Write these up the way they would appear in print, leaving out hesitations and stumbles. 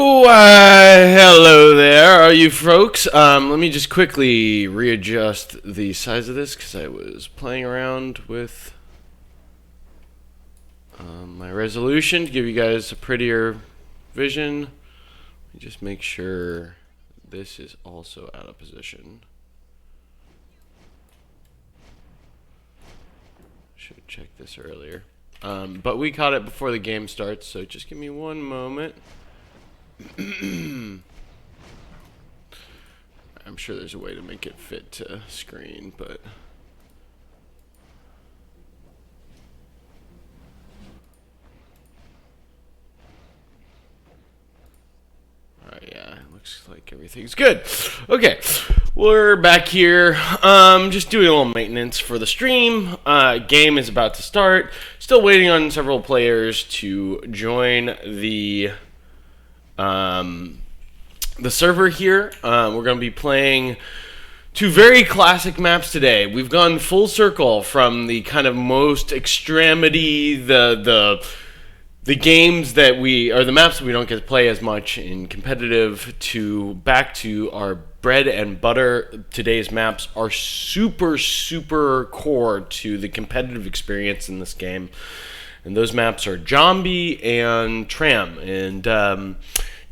Hello there, are you folks? Let me just quickly readjust the size of this because I was playing around with my resolution to give you guys a prettier vision. Let me just make sure this is also out of position. Should have checked this earlier. But we caught it before the game starts, so just give me one moment. I'm sure there's a way to make it fit to screen, but alright, yeah, it looks like everything's good. Okay, we're back here. Just doing a little maintenance for the stream. Game is about to start. Still waiting on several players to join the server here. We're going to be playing two very classic maps today. We've gone full circle from the kind of most extremity, the games that the maps that we don't get to play as much in competitive, to back to our bread and butter. Today's maps are super core to the competitive experience in this game. And those maps are Jambi and Tram. And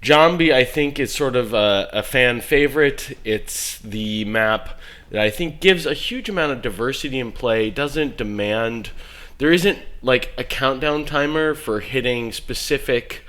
Jambi, I think, is sort of a fan favorite. It's the map that I think gives a huge amount of diversity in play, doesn't demand... There isn't like a countdown timer for hitting specific,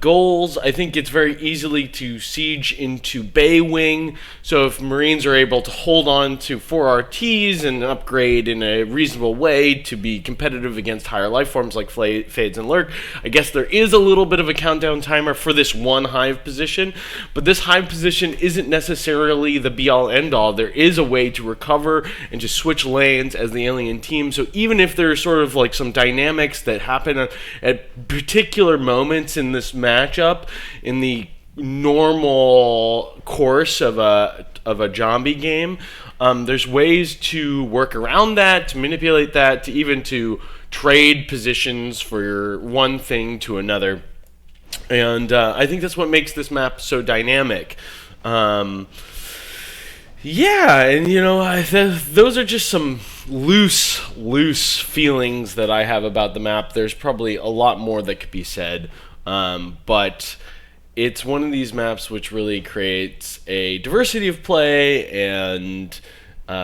goals. I think it's very easily to siege into Bay Wing. So if Marines are able to hold on to 4 RTs and upgrade in a reasonable way to be competitive against higher life forms like Fades and Lurk, I guess there is a little bit of a countdown timer for this one hive position. But this hive position isn't necessarily the be-all end-all. There is a way to recover and just switch lanes as the alien team. So even if there's sort of like some dynamics that happen at particular moments in this matchup, in the normal course of a Jambi game, there's ways to work around that, to manipulate that, to even to trade positions for one thing to another. And I think that's what makes this map so dynamic. Yeah, and those are just some loose feelings that I have about the map. There's probably a lot more that could be said. But it's one of these maps which really creates a diversity of play and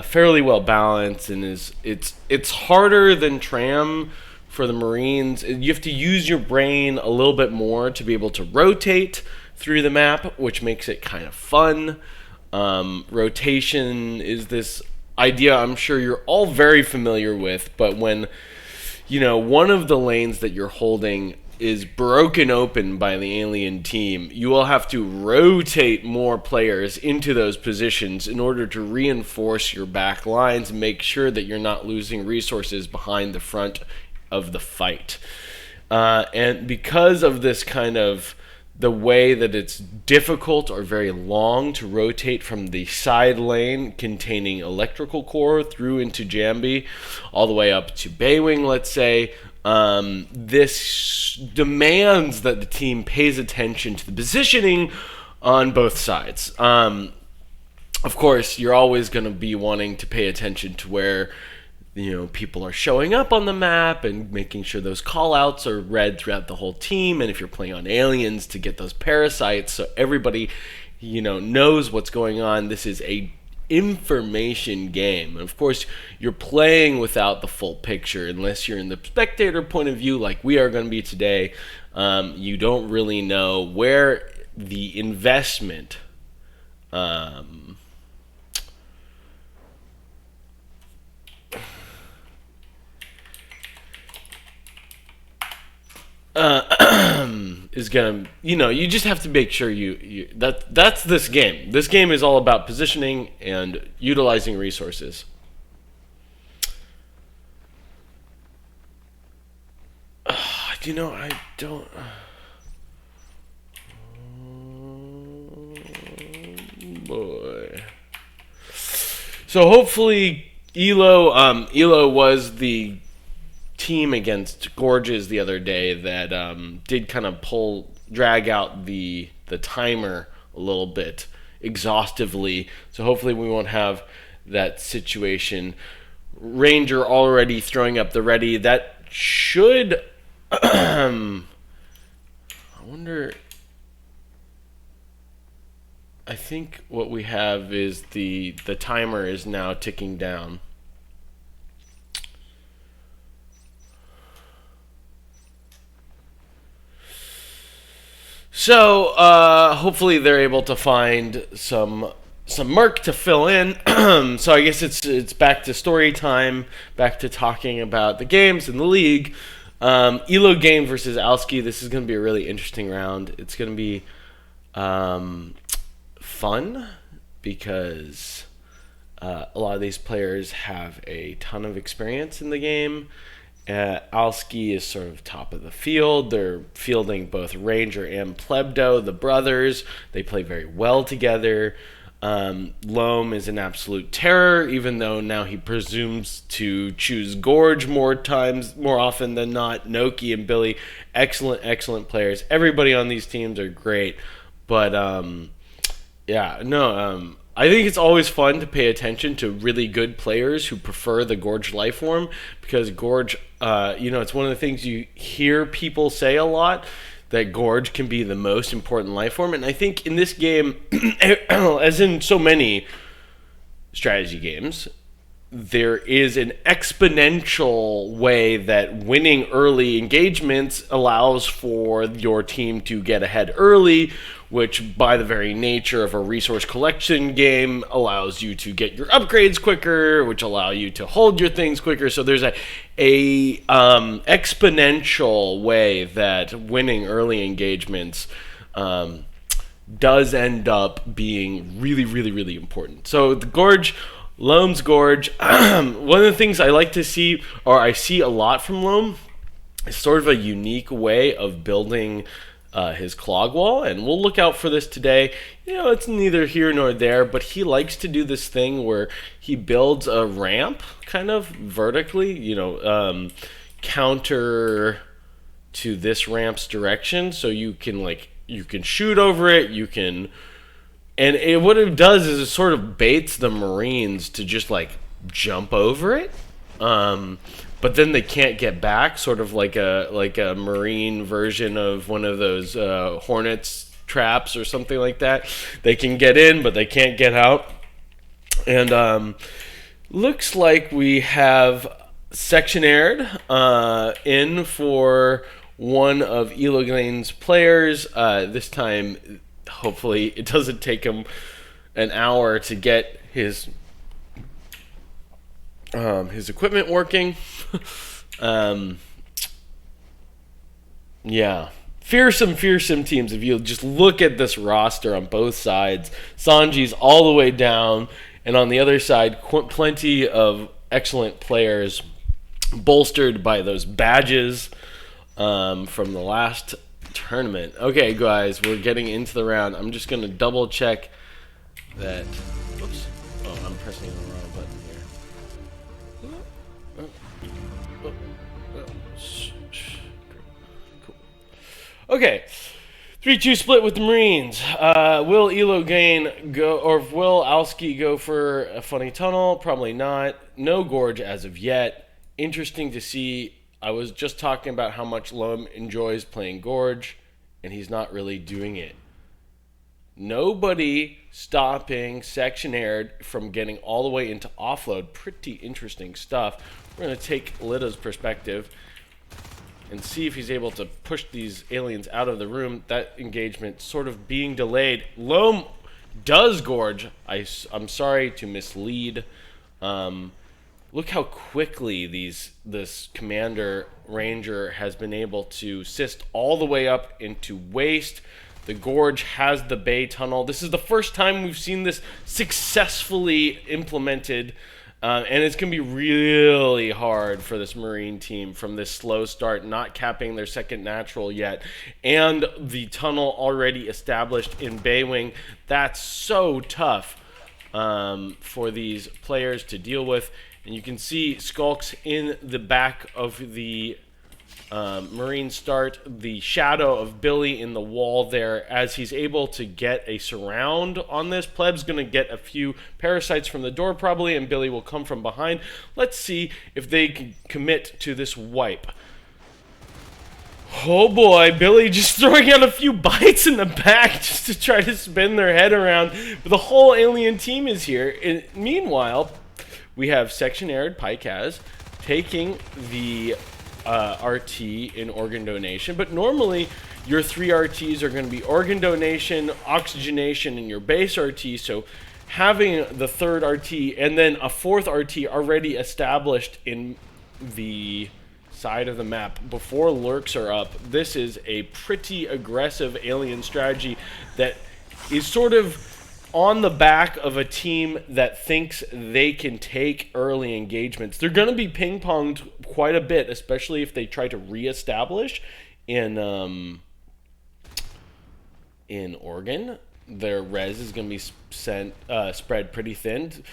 fairly well balanced, and it's harder than Tram for the Marines. You have to use your brain a little bit more to be able to rotate through the map, which makes it kind of fun. Rotation is this idea I'm sure you're all very familiar with, but when one of the lanes that you're holding is broken open by the alien team, you will have to rotate more players into those positions in order to reinforce your back lines and make sure that you're not losing resources behind the front of the fight. And because of this kind of the way that it's difficult or very long to rotate from the side lane containing electrical core through into Jambi all the way up to Baywing, let's say, this demands that the team pays attention to the positioning on both sides. Of course, you're always going to be wanting to pay attention to where people are showing up on the map and making sure those call-outs are read throughout the whole team, and if you're playing on aliens, to get those parasites so everybody knows what's going on. This is a information game, and of course you're playing without the full picture unless you're in the spectator point of view like we are going to be today. You don't really know where the investment is gonna, you just have to make sure that's this game. This game is all about positioning and utilizing resources. I don't. Boy. So hopefully, Elo was the team against Gorges the other day that did kind of drag out the timer a little bit exhaustively. So hopefully we won't have that situation. Ranger already throwing up the ready. That should... I wonder... I think what we have is the timer is now ticking down. So hopefully they're able to find some Merc to fill in. So I guess it's back to story time, back to talking about the games in the league. ELOgain versus Alski. This is going to be a really interesting round. It's going to be fun because a lot of these players have a ton of experience in the game. Alski is sort of top of the field. They're fielding both Ranger and Plebdo, the brothers. They play very well together. Loam is an absolute terror, even though now he presumes to choose Gorge more often than not. Noki and Billy, excellent players. Everybody on these teams are great. But, I think it's always fun to pay attention to really good players who prefer the Gorge life form, because Gorge, it's one of the things you hear people say a lot, that Gorge can be the most important life form. And I think in this game, as in so many strategy games, there is an exponential way that winning early engagements allows for your team to get ahead early, which by the very nature of a resource collection game allows you to get your upgrades quicker, which allow you to hold your things quicker. So there's a exponential way that winning early engagements does end up being really important. So the Gorge, Loam's Gorge, one of the things I like to see, or I see a lot from Loam, is sort of a unique way of building his clog wall, and we'll look out for this today. It's neither here nor there, but he likes to do this thing where he builds a ramp kind of vertically, counter to this ramp's direction, so you can shoot over it, what it does is it sort of baits the Marines to just jump over it. But then they can't get back, sort of like a Marine version of one of those Hornets traps or something like that. They can get in, but they can't get out. And looks like we have Sectionaire in for one of ELOgain's players. This time, hopefully, it doesn't take him an hour to get his equipment working. Fearsome teams. If you just look at this roster on both sides, Sanji's all the way down, and on the other side, plenty of excellent players bolstered by those badges from the last tournament. Okay, guys, we're getting into the round. I'm just going to double check that. Oops. Oh, I'm pressing the wrong button here. Cool. Okay, 3-2 split with the Marines. Will ELOgain go, or will Alski go for a funny tunnel? Probably not. No Gorge as of yet. Interesting to see. I was just talking about how much Loam enjoys playing Gorge, and he's not really doing it. Nobody stopping Sectionaire from getting all the way into offload. Pretty interesting stuff. We're going to take Litta's perspective and see if he's able to push these aliens out of the room. That engagement sort of being delayed. Loam does Gorge. I'm sorry to mislead. Look how quickly this Commander Ranger has been able to assist all the way up into waste. The Gorge has the Bay Tunnel. This is the first time we've seen this successfully implemented, and it's going to be really hard for this Marine team from this slow start, not capping their second natural yet, and the tunnel already established in Bay Wing. That's so tough. for these players to deal with. And you can see Skulks in the back of the Marine start, the shadow of Billy in the wall there, as he's able to get a surround on this. Pleb's going to get a few parasites from the door probably, and Billy will come from behind. Let's see if they can commit to this wipe. Oh boy, Billy just throwing out a few bites in the back just to try to spin their head around. But the whole alien team is here. And meanwhile, we have Section Arid Pycaz taking the RT in organ donation, but normally your 3 RTs are going to be organ donation, oxygenation, and your base RT. So having the 3rd RT and then a 4th RT already established in the side of the map before lurks are up, this is a pretty aggressive alien strategy that is sort of on the back of a team that thinks they can take early engagements. They're going to be ping-ponged quite a bit, especially if they try to reestablish in Oregon. Their res is going to be spread pretty thin.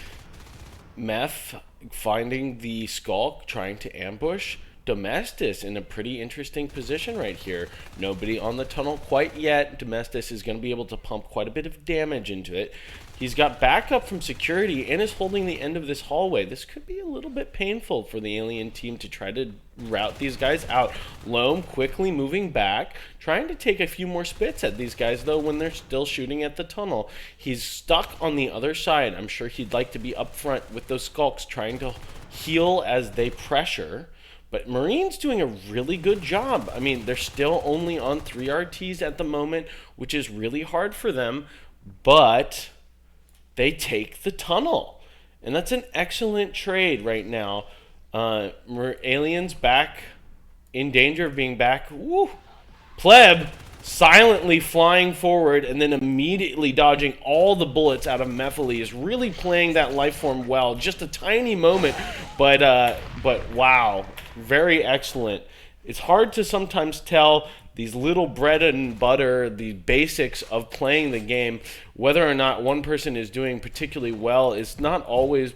Meth finding the Skulk, trying to ambush Domestis in a pretty interesting position right here. Nobody on the tunnel quite yet. Domestis is going to be able to pump quite a bit of damage into it. He's got backup from security and is holding the end of this hallway. This could be a little bit painful for the alien team to try to route these guys out. Loam quickly moving back, trying to take a few more spits at these guys, though, when they're still shooting at the tunnel. He's stuck on the other side. I'm sure he'd like to be up front with those Skulks, trying to heal as they pressure. But Marine's doing a really good job. I mean, they're still only on 3 RTs at the moment, which is really hard for them. But they take the tunnel. And that's an excellent trade right now. Aliens back in danger of being back. Woo! Pleb silently flying forward and then immediately dodging all the bullets out of Mephily is really playing that life form well. Just a tiny moment, but wow, very excellent. It's hard to sometimes tell these little bread and butter, the basics of playing the game, whether or not one person is doing particularly well is not always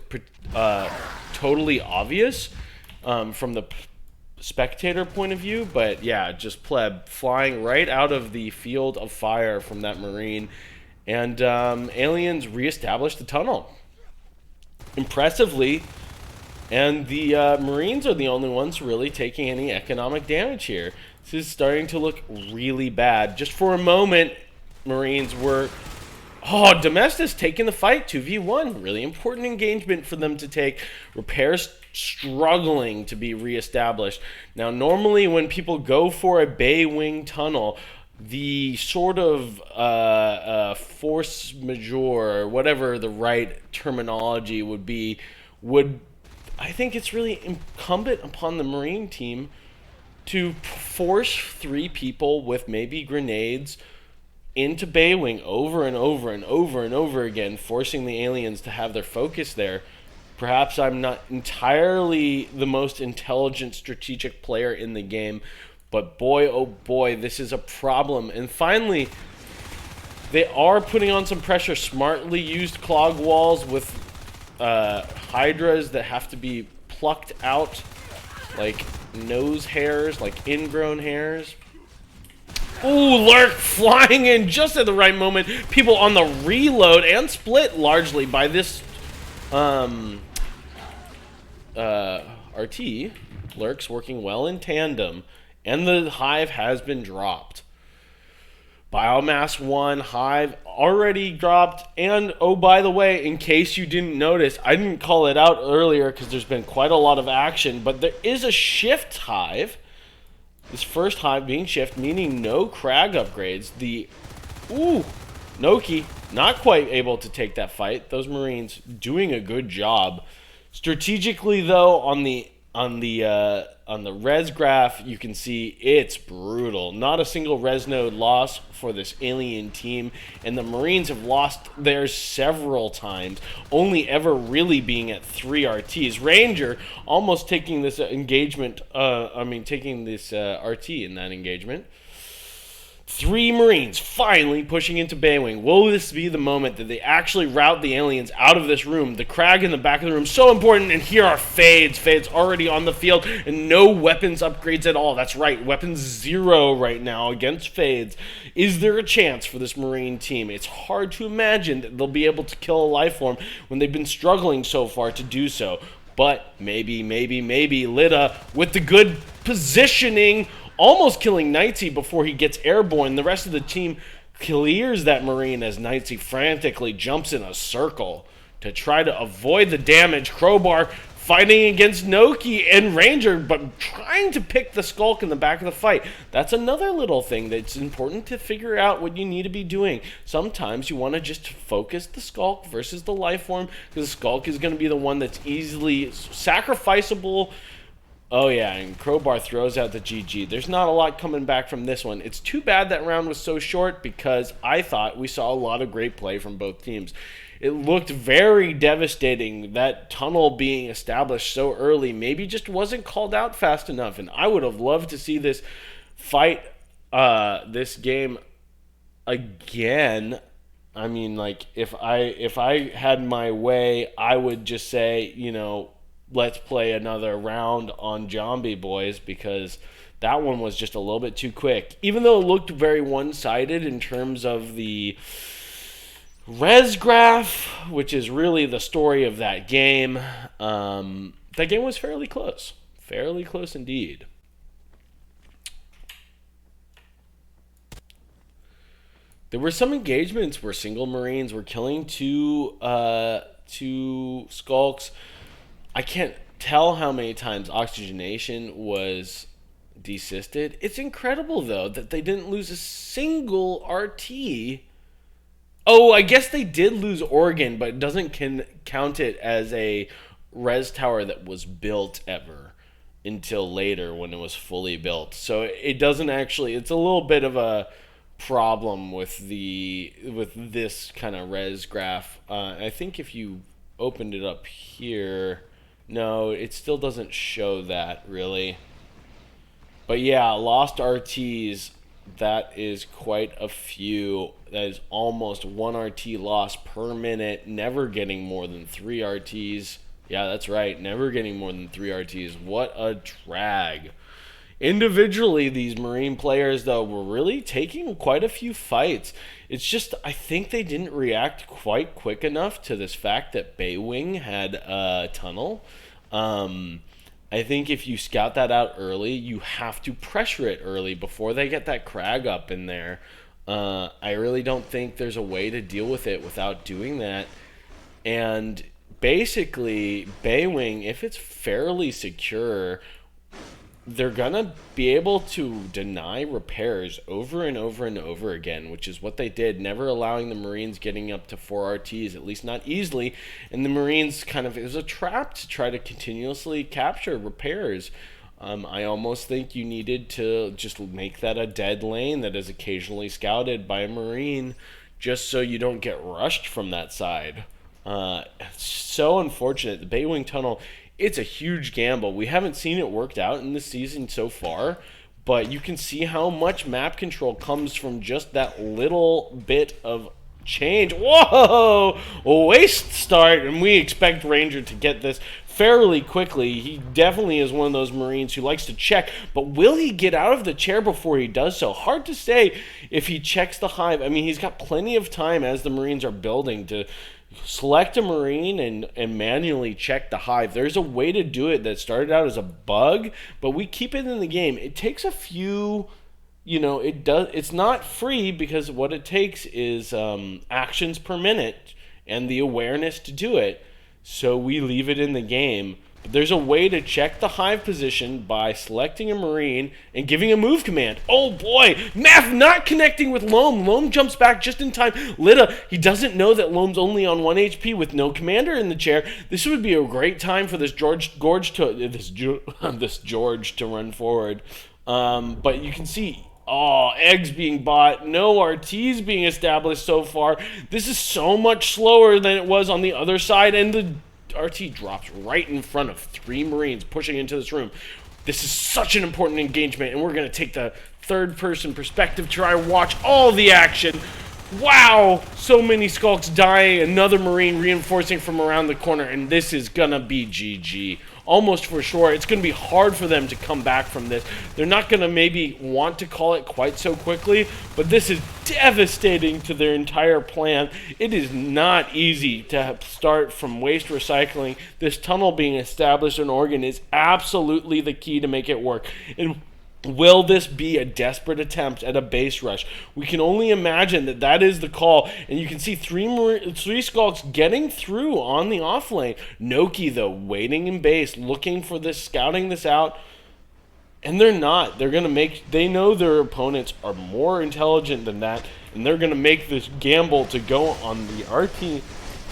totally obvious from the spectator point of view, but yeah, just Pleb flying right out of the field of fire from that Marine, and aliens reestablish the tunnel impressively, and the Marines are the only ones really taking any economic damage here. This is starting to look really bad. Just for a moment, Marines were Domestis taking the fight, 2v1. Really important engagement for them to take. Repairs struggling to be reestablished. Now, normally when people go for a bay wing tunnel, the sort of force majeure, or whatever the right terminology would be, I think it's really incumbent upon the Marine team to force 3 people with maybe grenades into bay wing over and over and over and over again, forcing the aliens to have their focus there. Perhaps I'm not entirely the most intelligent strategic player in the game, but boy, oh boy, this is a problem. And finally, they are putting on some pressure. Smartly used clog walls with hydras that have to be plucked out like nose hairs, like ingrown hairs. Ooh, Lurk flying in just at the right moment. People on the reload and split largely by this RT. Lurk's working well in tandem, and the hive has been dropped. Biomass 1, hive already dropped, and oh, by the way, in case you didn't notice, I didn't call it out earlier because there's been quite a lot of action, but there is a shift hive. This first hive being shift, meaning no crag upgrades. Noki not quite able to take that fight. Those Marines doing a good job. Strategically, though, on the res graph, you can see it's brutal. Not a single res node loss for this alien team, and the Marines have lost theirs several times, only ever really being at 3 RTs. Ranger almost taking this engagement, taking this RT in that engagement. 3 Marines finally pushing into Baywing. Will this be the moment that they actually rout the aliens out of this room? The crag in the back of the room, so important. And here are Fades. Fades already on the field and no weapons upgrades at all. That's right, weapons 0 right now against Fades. Is there a chance for this Marine team? It's hard to imagine that they'll be able to kill a life form when they've been struggling so far to do so. But maybe Lita with the good positioning, almost killing Knightsy before he gets airborne. The rest of the team clears that Marine as Knightsy frantically jumps in a circle to try to avoid the damage. Crowbar fighting against Noki and Ranger, but trying to pick the Skulk in the back of the fight. That's another little thing that's important to figure out what you need to be doing. Sometimes you want to just focus the Skulk versus the life form, because the Skulk is going to be the one that's easily sacrificable. Oh yeah, and Crowbar throws out the GG. There's not a lot coming back from this one. It's too bad that round was so short, because I thought we saw a lot of great play from both teams. It looked very devastating. That tunnel being established so early maybe just wasn't called out fast enough, and I would have loved to see this fight, this game again. I mean, like, if I had my way, I would just say, you know, let's play another round on Jambi, boys, because that one was just a little bit too quick. Even though it looked very one-sided in terms of the res graph, which is really the story of that game, that game was fairly close. Fairly close indeed. There were some engagements where single Marines were killing two Skulks. I can't tell how many times oxygenation was desisted. It's incredible, though, that they didn't lose a single RT. Oh, I guess they did lose Oregon, but it doesn't count it as a res tower that was built ever until later when it was fully built. So it doesn't actually, it's a little bit of a problem with this kind of res graph. I think if you opened it up here, no, it still doesn't show that really. But yeah, lost RTs, that is quite a few. That is almost 1 RT loss per minute, never getting more than 3 RTs. Yeah, that's right, never getting more than 3 RTs. What a drag. Individually, these Marine players, though, were really taking quite a few fights. It's just, I think they didn't react quite quick enough to this fact that Baywing had a tunnel. I think if you scout that out early, you have to pressure it early before they get that crag up in there. I really don't think there's a way to deal with it without doing that. And basically, Baywing, if it's fairly secure, they're going to be able to deny repairs over and over and over again, which is what they did, never allowing the Marines getting up to 4 RTs, at least not easily. And the Marines kind of, it was a trap to try to continuously capture repairs. I almost think you needed to just make that a dead lane that is occasionally scouted by a Marine, just so you don't get rushed from that side. It's so unfortunate. The Baywing Tunnel, it's a huge gamble. We haven't seen it worked out in this season so far, but you can see how much map control comes from just that little bit of change. Whoa! A waste start, and we expect Ranger to get this fairly quickly. He definitely is one of those Marines who likes to check, but will he get out of the chair before he does so? Hard to say if he checks the hive. I mean, he's got plenty of time as the Marines are building to select a Marine and manually check the hive. There's a way to do it that started out as a bug, but we keep it in the game. It takes a few, you know, it's not free, because what it takes is actions per minute and the awareness to do it. So we leave it in the game. But there's a way to check the hive position by selecting a Marine and giving a move command. Oh boy, Math not connecting with Loam. Loam jumps back just in time. Lita, he doesn't know that Loam's only on 1 HP with no commander in the chair. This would be a great time for this George to run forward. But you can see, eggs being bought, no RTs being established so far. This is so much slower than it was on the other side, and the RT drops right in front of 3 Marines pushing into this room. This is such an important engagement, and we're going to take the third-person perspective, try to watch all the action. Wow, so many Skulks dying, another Marine reinforcing from around the corner, and this is gonna be GG. Almost for sure. It's gonna be hard for them to come back from this. They're not gonna maybe want to call it quite so quickly, but this is devastating to their entire plan. It is not easy to start from waste recycling. This tunnel being established in Oregon is absolutely the key to make it work. And will this be a desperate attempt at a base rush? We can only imagine that that is the call. And you can see three Skulks getting through on the off lane. Noki, though, waiting in base, looking for this, scouting this out. And they're not. They're going to make... They know their opponents are more intelligent than that. And they're going to make this gamble to go on the RT.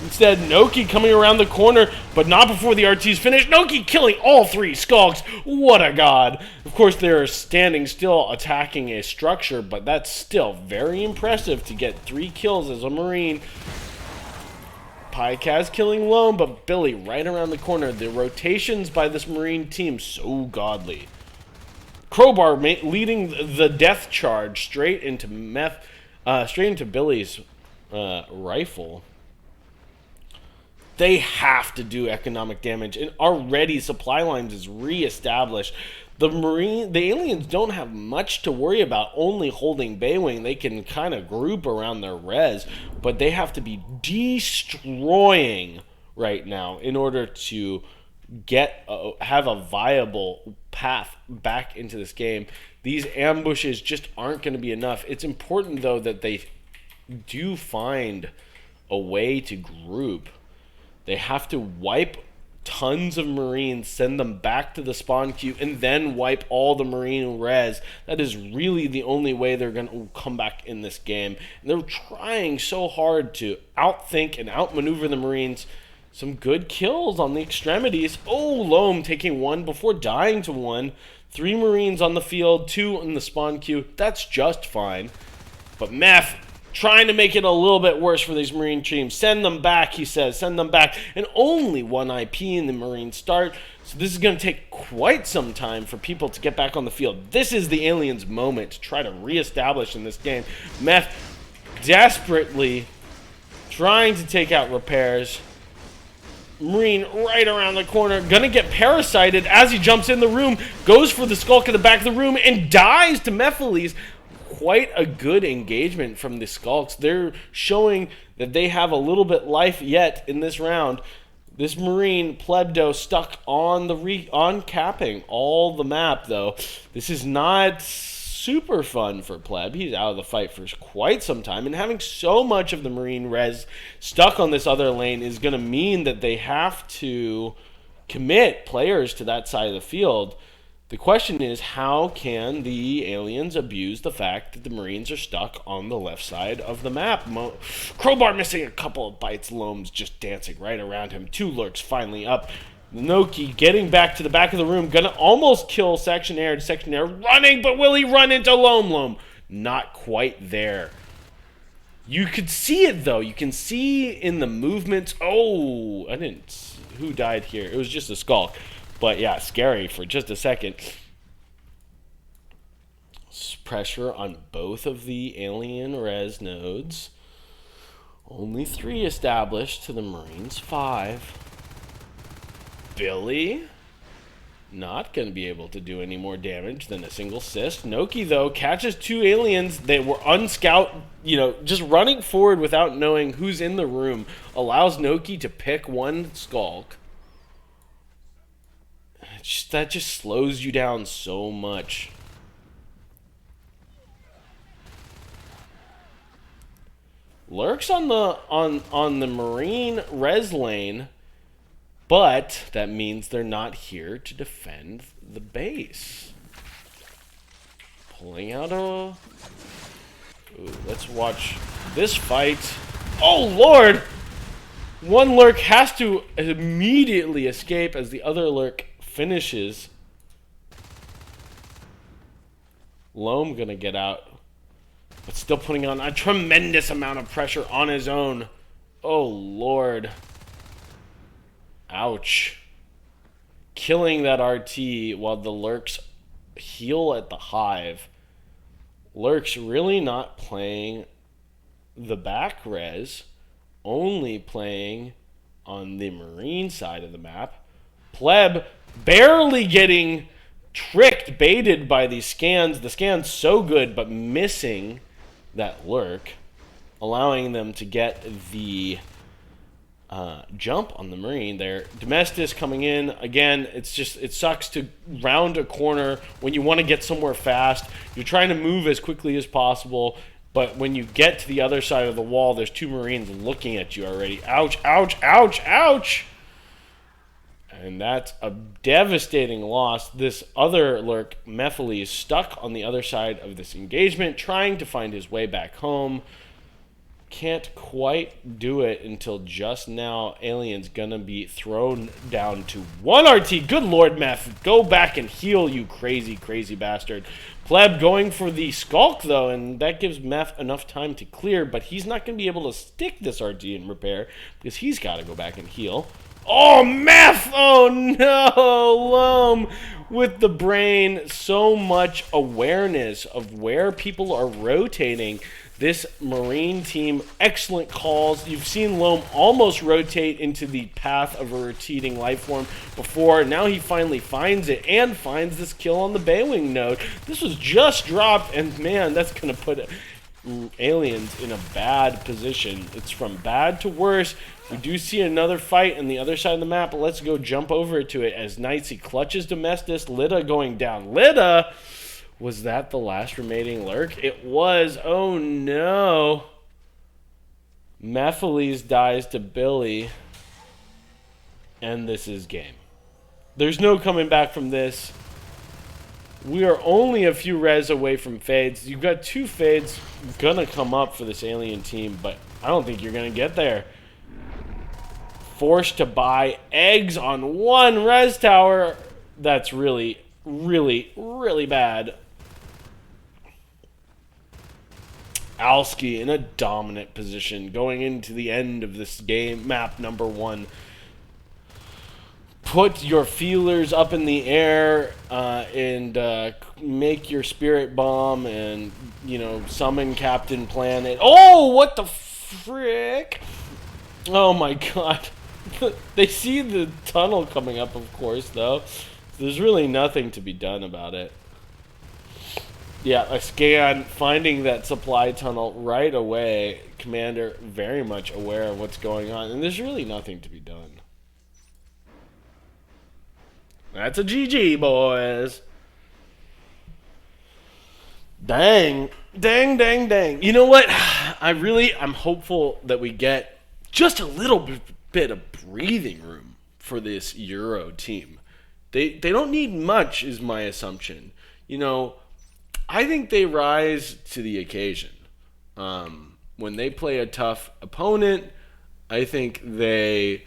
Instead, Noki coming around the corner, but not before the RT's finished. Noki killing all three Skulks. What a god. Of course, they're standing still attacking a structure, but that's still very impressive to get 3 kills as a Marine. Pycaz killing Loam, but Billy right around the corner. The rotations by this Marine team, so godly. Crowbar leading the death charge straight into Billy's rifle. They have to do economic damage, and already supply lines is re-established. The aliens don't have much to worry about only holding Baywing. They can kind of group around their res, but they have to be destroying right now in order to have a viable path back into this game. These ambushes just aren't going to be enough. It's important, though, that they do find a way to group. They have to wipe tons of Marines, send them back to the spawn queue, and then wipe all the Marine res. That is really the only way they're going to come back in this game. And they're trying so hard to outthink and outmaneuver the Marines. Some good kills on the extremities. Oh, Loam taking 1 before dying to 1. 3 Marines on the field, 2 in the spawn queue. That's just fine. But Meth trying to make it a little bit worse for these Marine teams. Send them back, he says. Send them back. And only 1 IP in the Marine start. So this is going to take quite some time for people to get back on the field. This is the aliens' moment to try to reestablish in this game. Meth desperately trying to take out repairs. Marine right around the corner. Gonna get parasited as he jumps in the room. Goes for the Skulk at the back of the room and dies to Mephiles. Quite a good engagement from the Skulks. They're showing that they have a little bit life yet in this round. This Marine Plebdo stuck on capping all the map, though. This is not super fun for Pleb. He's out of the fight for quite some time, and having so much of the Marine res stuck on this other lane is going to mean that they have to commit players to that side of the field. The question is, how can the aliens abuse the fact that the Marines are stuck on the left side of the map? Crowbar missing a couple of bites. Loam's just dancing right around him. 2 lurks finally up. Noki getting back to the back of the room. Gonna almost kill Section Air. Section Air running, but will he run into Loam? Loam not quite there. You could see it, though. You can see in the movements. Oh, I didn't see who died here. It was just a Skulk. But yeah, scary for just a second. Pressure on both of the alien res nodes. Only 3 established to the Marines 5. Billy not going to be able to do any more damage than a single cyst. Noki, though, catches 2 aliens. They were unscout, just running forward without knowing who's in the room. Allows Noki to pick 1 Skulk. That just slows you down so much. Lurks on the Marine res lane, but that means they're not here to defend the base. Pulling out a... Ooh, let's watch this fight. Oh, Lord! 1 lurk has to immediately escape as the other lurk finishes. Loam gonna get out, but still putting on a tremendous amount of pressure on his own. Oh, Lord. Ouch. Killing that RT while the lurks heal at the hive. Lurk's really not playing the back res, only playing on the marine side of the map. Pleb barely getting tricked, baited by these scans. The scan's so good, but missing that lurk, allowing them to get the jump on the marine there. Domestis coming in again. It sucks to round a corner when you want to get somewhere fast. You're trying to move as quickly as possible, but when you get to the other side of the wall, there's two marines looking at you already. Ouch, ouch, ouch, ouch. And that's a devastating loss. This other lurk, Mephiles, is stuck on the other side of this engagement, trying to find his way back home. Can't quite do it until just now. Alien's gonna be thrown down to 1 RT. Good lord, Meth. Go back and heal, you crazy, crazy bastard. Pleb going for the skulk, though, and that gives Meth enough time to clear, but he's not going to be able to stick this RT in repair because he's got to go back and heal. Oh, Meth! Oh, no! Loam with the brain. So much awareness of where people are rotating. This Marine team, excellent calls. You've seen Loam almost rotate into the path of a rotating life form before. Now he finally finds it and finds this kill on the Baywing node. This was just dropped, and man, that's going to put Aliens in a bad position. It's from bad to worse. We do see another fight on the other side of the map, but let's go jump over to it as Knightsy clutches Domestis. Lida going down. Lida! Was that the last remaining lurk? It was. Oh no. Mephiles dies to Billy. And this is game. There's no coming back from this. We are only a few res away from fades. You've got 2 fades gonna come up for this alien team, but I don't think you're gonna get there. Forced to buy eggs on 1 res tower. That's really, really, really bad. Alski in a dominant position going into the end of this game, map number 1. Put your feelers up in the air and make your spirit bomb and, you know, summon Captain Planet. Oh, what the frick? Oh my god. They see the tunnel coming up, of course, though. There's really nothing to be done about it. Yeah, a scan, finding that supply tunnel right away. Commander very much aware of what's going on, and there's really nothing to be done. That's a GG, boys. Dang. Dang, dang, dang. You know what? I'm hopeful that we get just a little bit of breathing room for this Euro team. They don't need much, is my assumption. You know, I think they rise to the occasion. When they play a tough opponent, I think they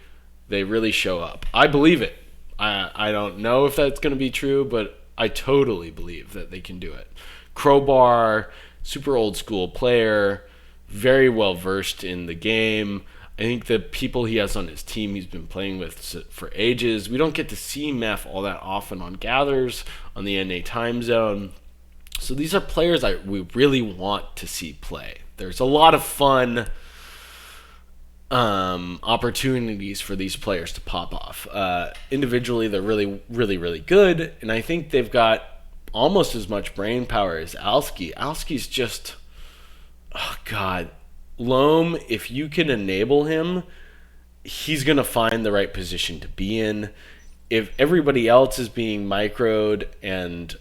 really show up. I believe it. I don't know if that's going to be true, but I totally believe that they can do it. Crowbar, super old school player, very well versed in the game. I think the people he has on his team he's been playing with for ages. We don't get to see Meth all that often on gathers on the NA time zone. So these are players we really want to see play. There's a lot of fun opportunities for these players to pop off. Individually, they're really, really, really good, and I think they've got almost as much brain power as Alski. Alski's just, oh god, Loam, if you can enable him, he's going to find the right position to be in. If everybody else is being microed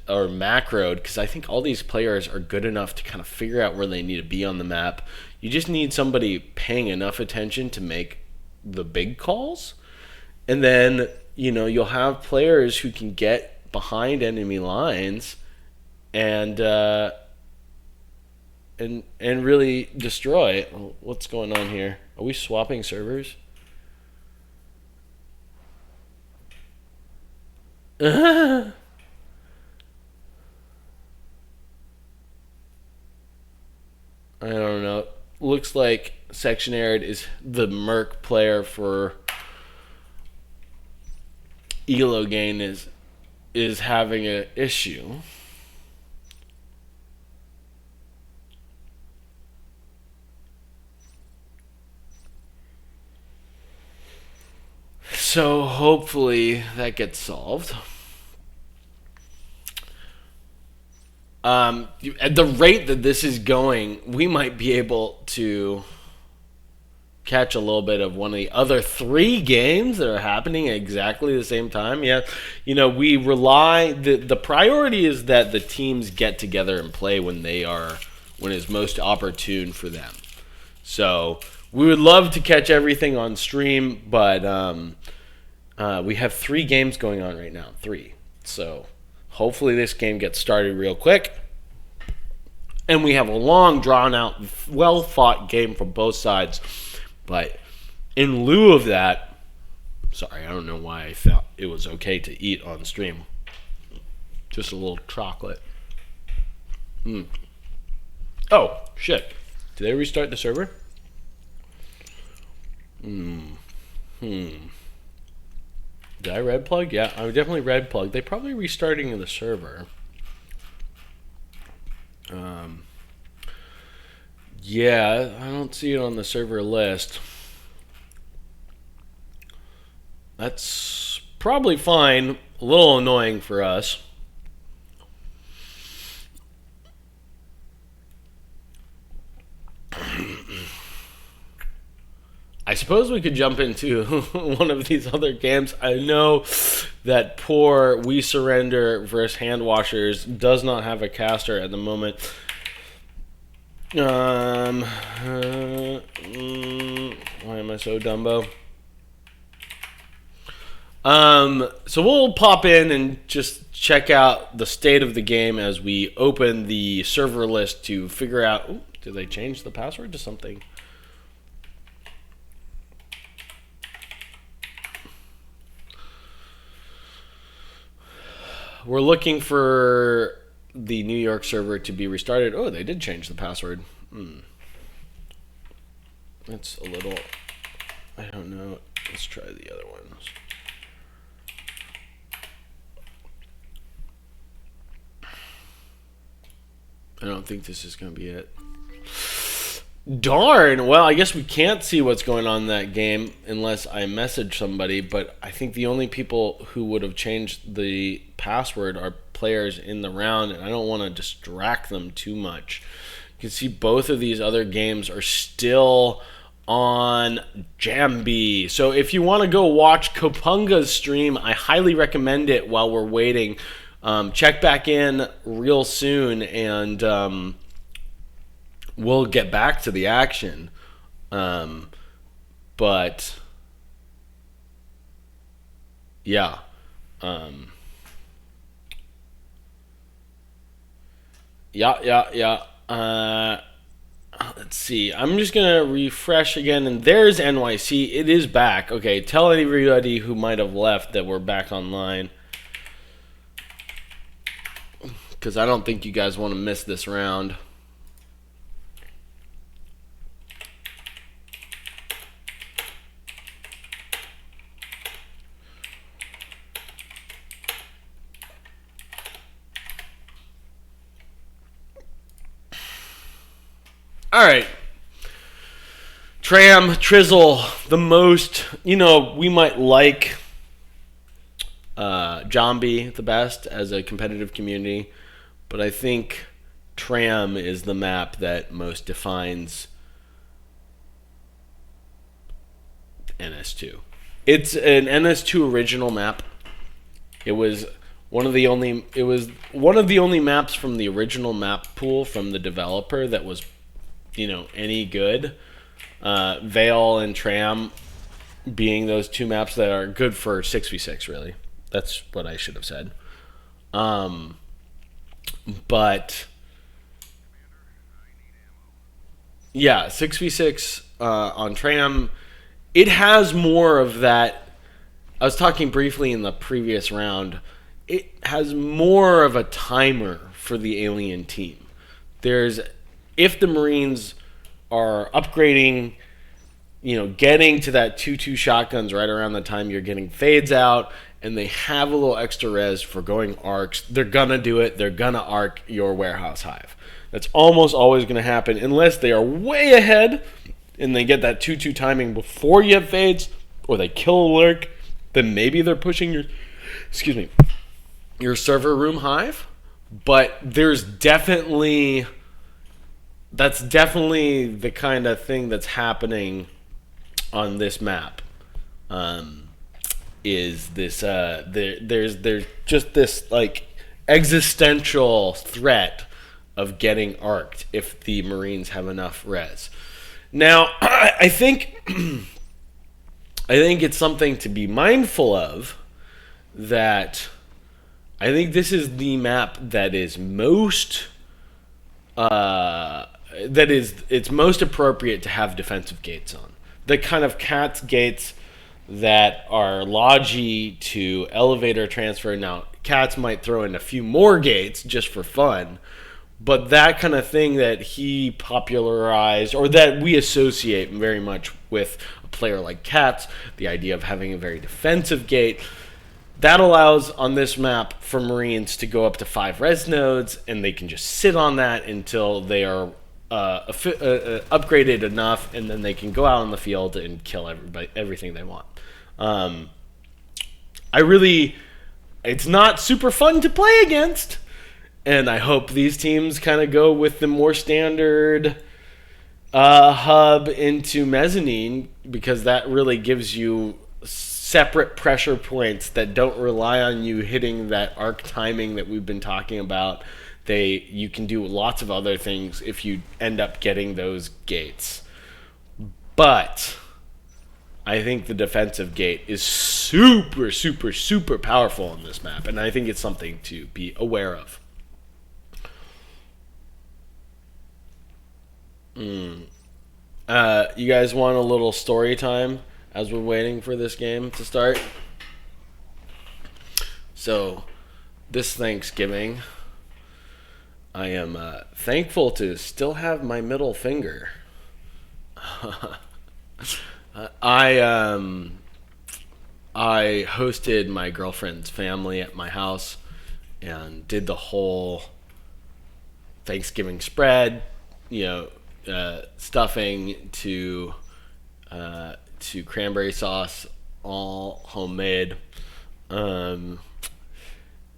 or macroed, because I think all these players are good enough to kind of figure out where they need to be on the map, you just need somebody paying enough attention to make the big calls. And then, you know, you'll have players who can get behind enemy lines and really destroy. What's going on here? Are we swapping servers? I don't know. Looks like Section Arid is the Merc player for ELOgain, is having an issue. So hopefully that gets solved. At the rate that this is going, we might be able to catch a little bit of one of the other 3 games that are happening at exactly the same time. Yeah, we rely the priority is that the teams get together and play when it's most opportune for them. So we would love to catch everything on stream, but we have 3 games going on right now. 3. So hopefully this game gets started real quick. And we have a long, drawn-out, well-fought game from both sides. But in lieu of that, sorry, I don't know why I felt it was okay to eat on stream. Just a little chocolate. Oh, shit. Did they restart the server? Did I red plug? Yeah, I definitely red plug. They probably restarting the server. Yeah, I don't see it on the server list. That's probably fine. A little annoying for us. I suppose we could jump into one of these other games. I know that poor We Surrender versus Hand Washers does not have a caster at the moment. Why am I so Dumbo? So we'll pop in and just check out the state of the game as we open the server list to figure out. Ooh, did they change the password to something? We're looking for the New York server to be restarted. Oh, they did change the password. That's a little... I don't know. Let's try the other ones. I don't think this is going to be it. Darn! Well, I guess we can't see what's going on in that game unless I message somebody, but I think the only people who would have changed the password are players in the round, and I don't want to distract them too much. You can see both of these other games are still on Jambi. So if you want to go watch Kopunga's stream, I highly recommend it while we're waiting. Check back in real soon, and we'll get back to the action. But yeah. Yeah. Let's see. I'm just going to refresh again, and there's NYC. It is back. Okay, tell everybody who might have left that we're back online, because I don't think you guys want to miss this round. All right. Tram, Trizzle, the most, we might like Jambi the best as a competitive community, but I think Tram is the map that most defines NS2. It's an NS2 original map. It was one of the only maps from the original map pool from the developer that was any good. Vale and Tram being those 2 maps that are good for 6v6, really. That's what I should have said. But yeah, 6v6 on Tram, it has more of that. I was talking briefly in the previous round. It has more of a timer for the alien team. If the Marines are upgrading, getting to that 2-2 shotguns right around the time you're getting fades out, and they have a little extra res for going arcs, they're going to do it. They're going to arc your warehouse hive. That's almost always going to happen unless they are way ahead and they get that 2-2 timing before you have fades, or they kill a lurk, then maybe they're pushing your, excuse me, your server room hive. But that's definitely the kind of thing that's happening on this map. Is this there's just this like existential threat of getting arced if the Marines have enough res. Now, I think it's something to be mindful of, that I think this is the map that is most it's most appropriate to have defensive gates on. The kind of cats gates that are logi to elevator transfer. Now, cats might throw in a few more gates just for fun, but that kind of thing that he popularized, or that we associate very much with a player like Cats, the idea of having a very defensive gate, that allows on this map for Marines to go up to 5 res nodes, and they can just sit on that until they are upgraded enough, and then they can go out on the field and kill everything they want. It's not super fun to play against, and I hope these teams kind of go with the more standard hub into mezzanine, because that really gives you separate pressure points that don't rely on you hitting that arc timing that we've been talking about. You can do lots of other things if you end up getting those gates. But I think the defensive gate is super, super, super powerful on this map, and I think it's something to be aware of. You guys want a little story time as we're waiting for this game to start? So, this Thanksgiving, I am thankful to still have my middle finger. I hosted my girlfriend's family at my house and did the whole Thanksgiving spread, stuffing to cranberry sauce, all homemade.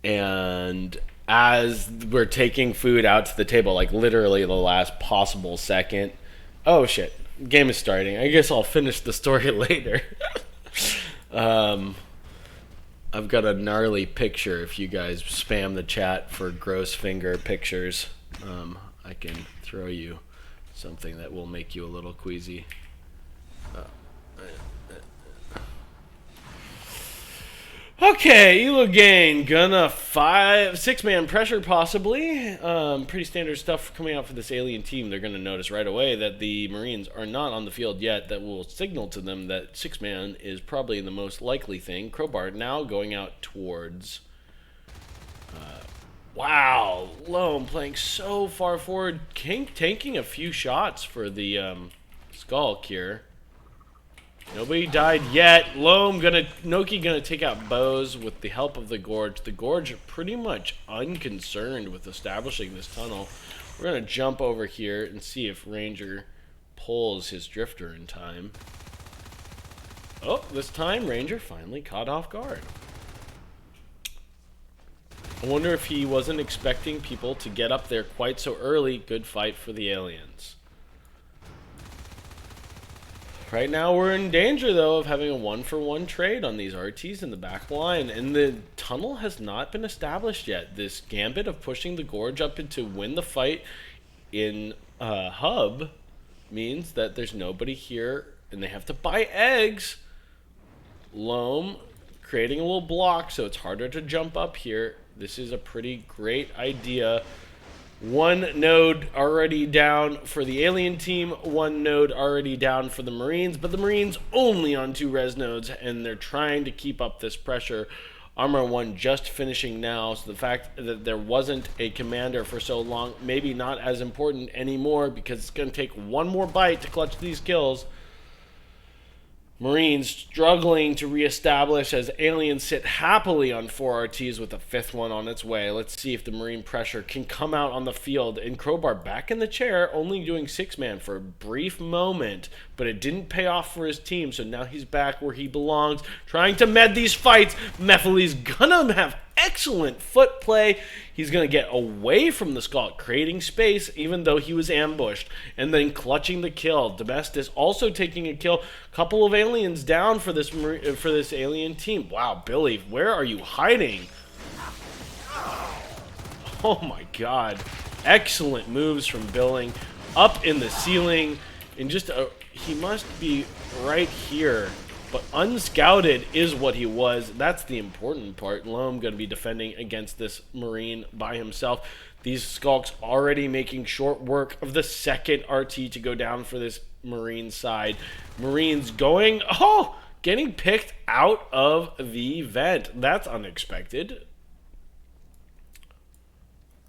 And as we're taking food out to the table, like literally the last possible second, oh shit, game is starting. I guess I'll finish the story later. I've got a gnarly picture. If you guys spam the chat for gross finger pictures, I can throw you something that will make you a little queasy. Okay, ELOgain, gonna 6-man pressure possibly. Pretty standard stuff coming out for this alien team. They're gonna notice right away that the Marines are not on the field yet. That will signal to them that 6-man is probably the most likely thing. Crowbar now going out towards... wow, Loam playing so far forward. King tanking a few shots for the Skulk here. Nobody died yet. Noki gonna take out bows with the help of the Gorge. The Gorge pretty much unconcerned with establishing this tunnel. We're gonna jump over here and see if Ranger pulls his drifter in time. Oh, this time Ranger finally caught off guard. I wonder if he wasn't expecting people to get up there quite so early. Good fight for the aliens. Right now we're in danger, though, of having a 1-for-1 trade on these RTs in the back line, and the tunnel has not been established yet. This gambit of pushing the Gorge up to win the fight in hub means that there's nobody here, and they have to buy eggs. Loam creating a little block, so it's harder to jump up here. This is a pretty great idea. 1 node already down for the alien team, 1 node already down for the Marines, but the Marines only on 2 res nodes, and they're trying to keep up this pressure. Armor 1 just finishing now, so the fact that there wasn't a commander for so long, maybe not as important anymore, because it's going to take 1 more bite to clutch these kills. Marines struggling to reestablish as aliens sit happily on 4 RTs with a 5th one on its way. Let's see if the Marine pressure can come out on the field. And Crowbar back in the chair, only doing 6-man for a brief moment, but it didn't pay off for his team, so now he's back where he belongs, trying to med these fights. Mephile's gonna have excellent foot play. He's going to get away from the Skull, creating space even though he was ambushed, and then clutching the kill. Domestus also taking a kill. Couple of aliens down for this alien team. Wow, Billy, where are you hiding? Oh my god. Excellent moves from Billing. Up in the ceiling. And just he must be right here. But unscouted is what he was. That's the important part. Loam going to be defending against this Marine by himself. These Skulks already making short work of the second RT to go down for this Marine side. Marines going, getting picked out of the vent. That's unexpected.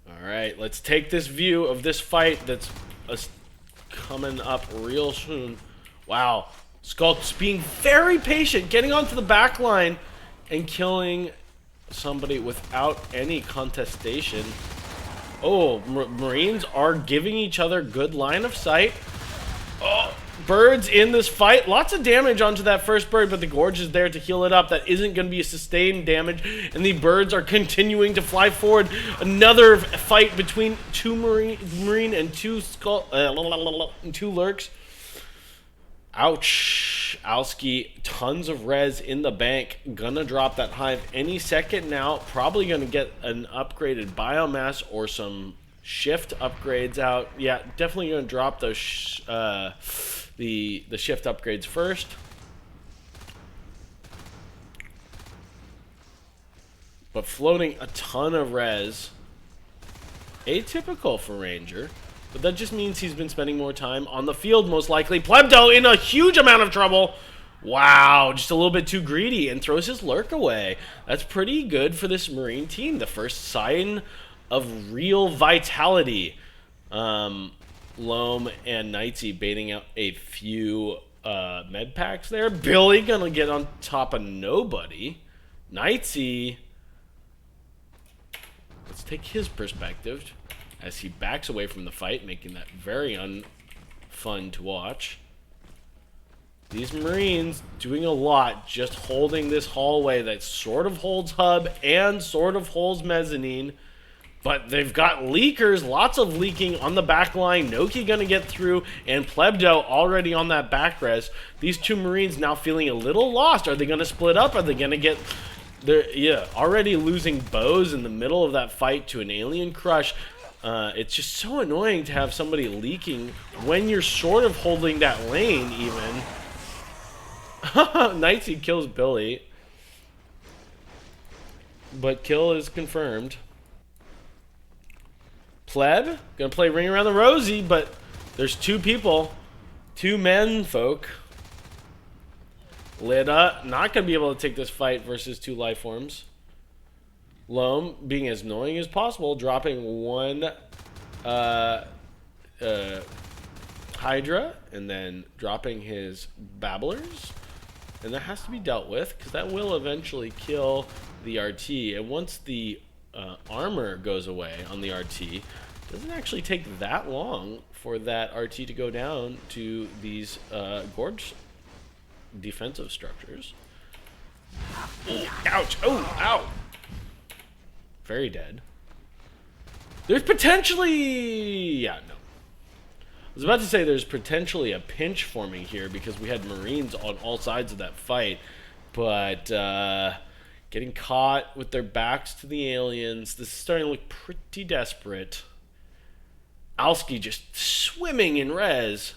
All right, let's take this view of this fight that's coming up real soon. Wow. Skulks being very patient, getting onto the back line and killing somebody without any contestation. Oh, Marines are giving each other good line of sight. Oh, birds in this fight. Lots of damage onto that first bird, but the Gorge is there to heal it up. That isn't going to be a sustained damage, and the birds are continuing to fly forward. Another fight between two Marine and two Lurks. Ouch. Alski, tons of res in the bank. Gonna drop that hive any second now. Probably gonna get an upgraded biomass or some shift upgrades out. Yeah, definitely gonna drop those the shift upgrades first. But floating a ton of res. Atypical for Ranger. But that just means he's been spending more time on the field, most likely. Plebdo in a huge amount of trouble. Wow, just a little bit too greedy and throws his Lurk away. That's pretty good for this Marine team. The first sign of real vitality. Loam and Knightsy baiting out a few med packs there. Billy gonna get on top of nobody. Knightsy, let's take his perspective as he backs away from the fight, making that very unfun to watch. These Marines doing a lot, just holding this hallway that sort of holds hub and sort of holds mezzanine. But they've got leakers, lots of leaking on the back line. Noki gonna get through, and Plebdo already on that back res. These two Marines now feeling a little lost. Are they gonna split up? Are they gonna get... They're, already losing bows in the middle of that fight to an alien crush. It's just so annoying to have somebody leaking when you're sort of holding that lane, even. Knightsy kills Billy. But kill is confirmed. Pleb, gonna play Ring Around the Rosie, but there's two people. Two men folk. Lida, not gonna be able to take this fight versus two life forms. Loam being as annoying as possible, dropping one Hydra and then dropping his Babblers. And that has to be dealt with because that will eventually kill the RT. And once the armor goes away on the RT, it doesn't actually take that long for that RT to go down to these Gorge defensive structures. Ooh, ouch! Oh, ow! Very dead. There's potentially... Yeah, no. I was about to say there's potentially a pinch forming here because we had Marines on all sides of that fight. But getting caught with their backs to the aliens. This is starting to look pretty desperate. Alski just swimming in res.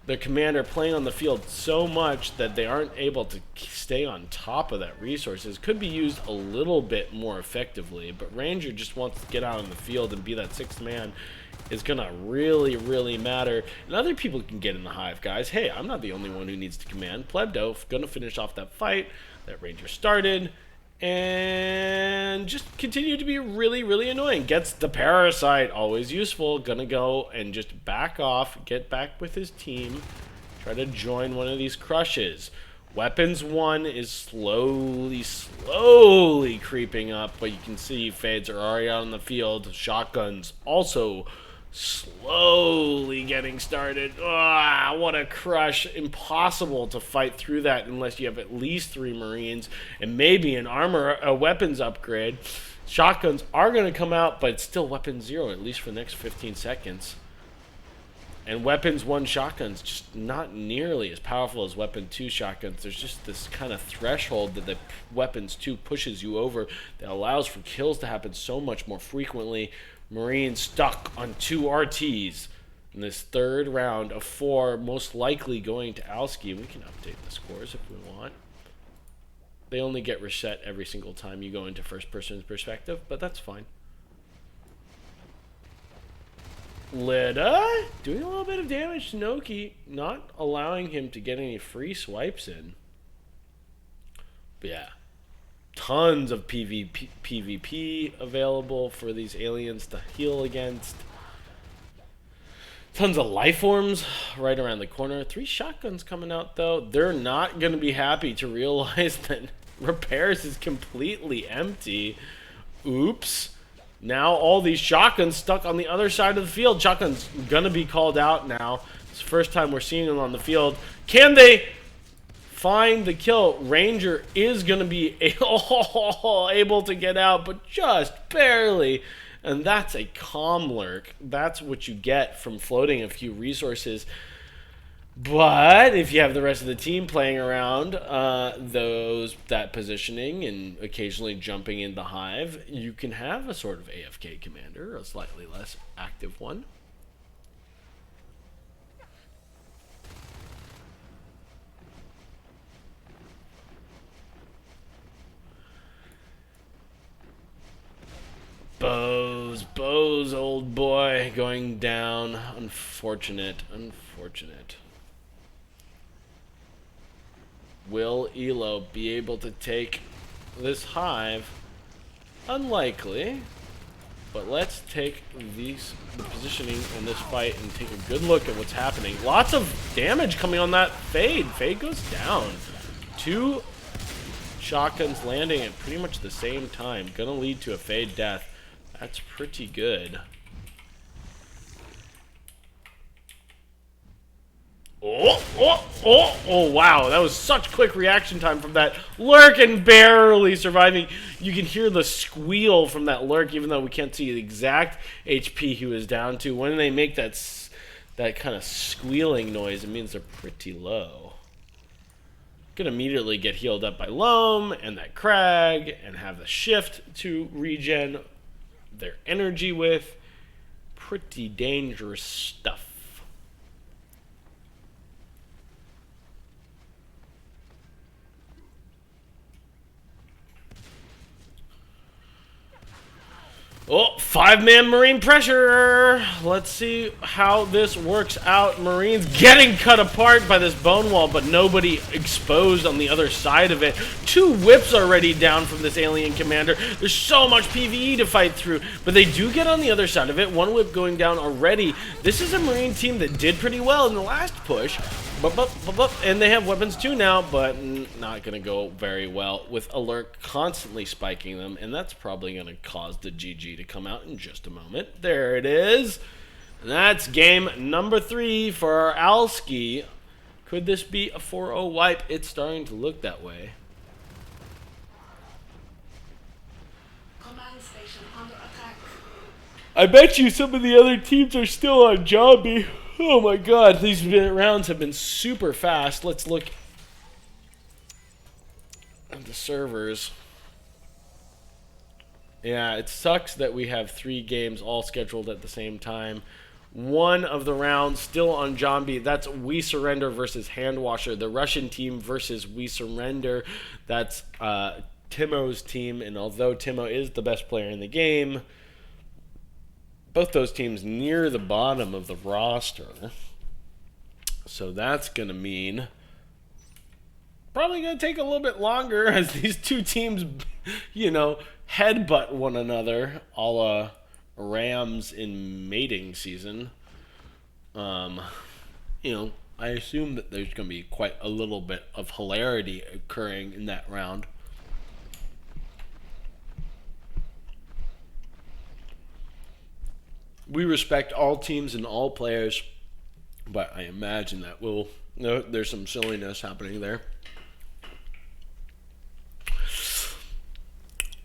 Their commander playing on the field so much that they aren't able to stay on top of that resources. Could be used a little bit more effectively, but Ranger just wants to get out on the field and be that sixth man. Is gonna really, really matter. And other people can get in the hive, guys. Hey, I'm not the only one who needs to command. Plebdo gonna finish off that fight that Ranger started. And just continue to be really, really annoying. Gets the parasite, always useful. Gonna go and just back off, get back with his team, Try to join one of these crushes. Weapons 1 is slowly creeping up, but you can see fades are already out on the field. Shotguns also slowly getting started. Ah, what a crush. Impossible to fight through that unless you have at least 3 Marines and maybe a weapons upgrade. Shotguns are going to come out, but it's still weapon 0, at least for the next 15 seconds. And weapons 1 shotguns just not nearly as powerful as weapon 2 shotguns. There's just this kind of threshold that the weapons 2 pushes you over that allows for kills to happen so much more frequently. Marines stuck on 2 RTs in this third round of 4, most likely going to Alski. We can update the scores if we want. They only get reset every single time you go into first person perspective, but that's fine. Lida doing a little bit of damage to Noki, not allowing him to get any free swipes in. But yeah, tons of PvP available for these aliens to heal against. Tons of life forms right around the corner. 3 shotguns coming out though. They're not going to be happy to realize that repairs is completely empty. Oops. Now all these shotguns stuck on the other side of the field. Shotgun's gonna be called out now. It's the first time we're seeing them on the field. Can they find the kill? Ranger is gonna be able to get out, but just barely. And that's a calm lurk. That's what you get from floating a few resources. But if you have the rest of the team playing around that positioning and occasionally jumping into Hive, you can have a sort of AFK commander, a slightly less active one. Bose, old boy, going down. Unfortunate. Will Elo be able to take this Hive? Unlikely. But let's take the positioning in this fight and take a good look at what's happening. Lots of damage coming on that Fade. Fade goes down. 2 shotguns landing at pretty much the same time. Gonna lead to a Fade death. That's pretty good. Oh, wow. That was such quick reaction time from that lurk and barely surviving. You can hear the squeal from that lurk, even though we can't see the exact HP he was down to. When they make that kind of squealing noise, it means they're pretty low. Can immediately get healed up by Loam and that Crag and have the shift to regen their energy with. Pretty dangerous stuff. Oh, 5-man Marine pressure. Let's see how this works out. Marines getting cut apart by this bone wall, but nobody exposed on the other side of it. 2 whips already down from this alien commander. There's so much PvE to fight through, but they do get on the other side of it. 1 whip going down already. This is a Marine team that did pretty well in the last push. And they have weapons too now, but not going to go very well with Alert constantly spiking them, and that's probably going to cause the GG to come out in just a moment. There it is. And that's game number 3 for our Alski. Could this be a 4-0 wipe? It's starting to look that way. Command station under attack. I bet you some of the other teams are still on Jambi. Oh my god, these rounds have been super fast. Let's look at the servers. Yeah, it sucks that we have 3 games all scheduled at the same time. 1 of the rounds still on Jambi. That's We Surrender versus Handwasher. The Russian team versus We Surrender. That's Timo's team, and although Timo is the best player in the game, both those teams near the bottom of the roster. So that's going to mean probably going to take a little bit longer as these 2 teams, you know, headbutt one another, a la Rams in mating season. You know, I assume that there's going to be quite a little bit of hilarity occurring in that round. We respect all teams and all players, but I imagine that there's some silliness happening there.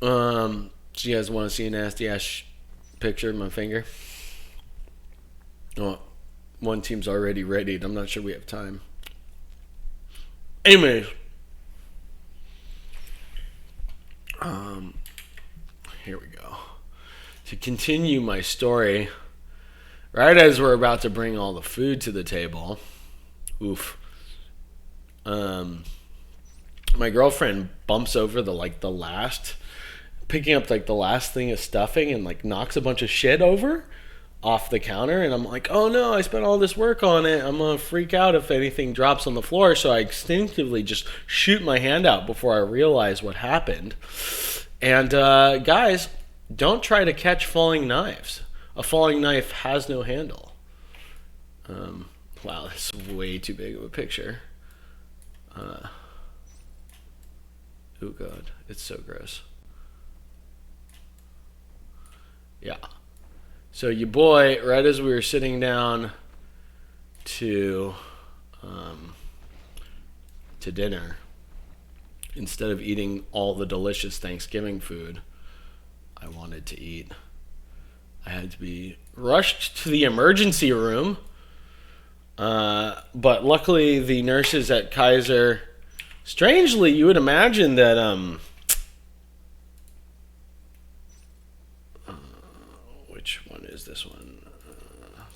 So you guys want to see a nasty ass picture of my finger? Oh, one team's already readied. I'm not sure we have time. Anyways, here we go. To continue my story, right as we're about to bring all the food to the table, my girlfriend bumps over picking up the last thing of stuffing and knocks a bunch of shit over off the counter, and I'm like, oh no, I spent all this work on it. I'm gonna freak out if anything drops on the floor, so I instinctively just shoot my hand out before I realize what happened. And guys, don't try to catch falling knives. A falling knife has no handle. Wow, this is way too big of a picture. Oh god, it's so gross. Yeah. So your boy, right as we were sitting down to dinner, instead of eating all the delicious Thanksgiving food I wanted to eat, I had to be rushed to the emergency room. But luckily the nurses at Kaiser, strangely, you would imagine that which one is this one?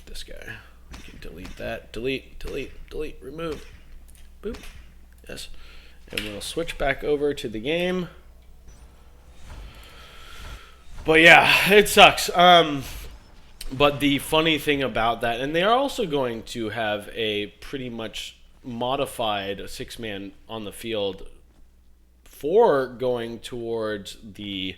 This guy. You can delete that. Delete, remove. Boop. Yes. And we'll switch back over to the game. But yeah, it sucks. But the funny thing about that, and they are also going to have a pretty much modified 6-man on the field for going towards the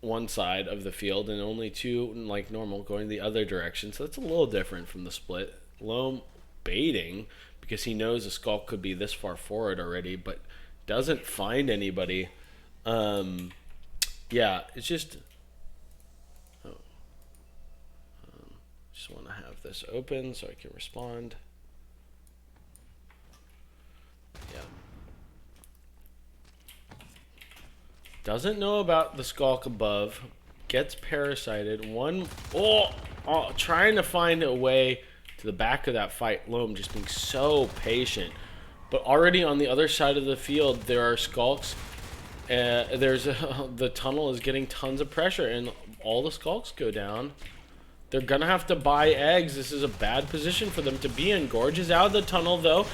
one side of the field, and only 2 like normal going the other direction. So that's a little different from the split. Loam baiting because he knows a skulk could be this far forward already, but doesn't find anybody. Yeah, it's just... just want to have this open so I can respond. Yeah. Doesn't know about the skulk above. Gets parasited. Trying to find a way to the back of that fight. Loam just being so patient. But already on the other side of the field, there are skulks. The tunnel is getting tons of pressure, and all the skulks go down. They're going to have to buy eggs. This is a bad position for them to be in. Gorge is out of the tunnel, though.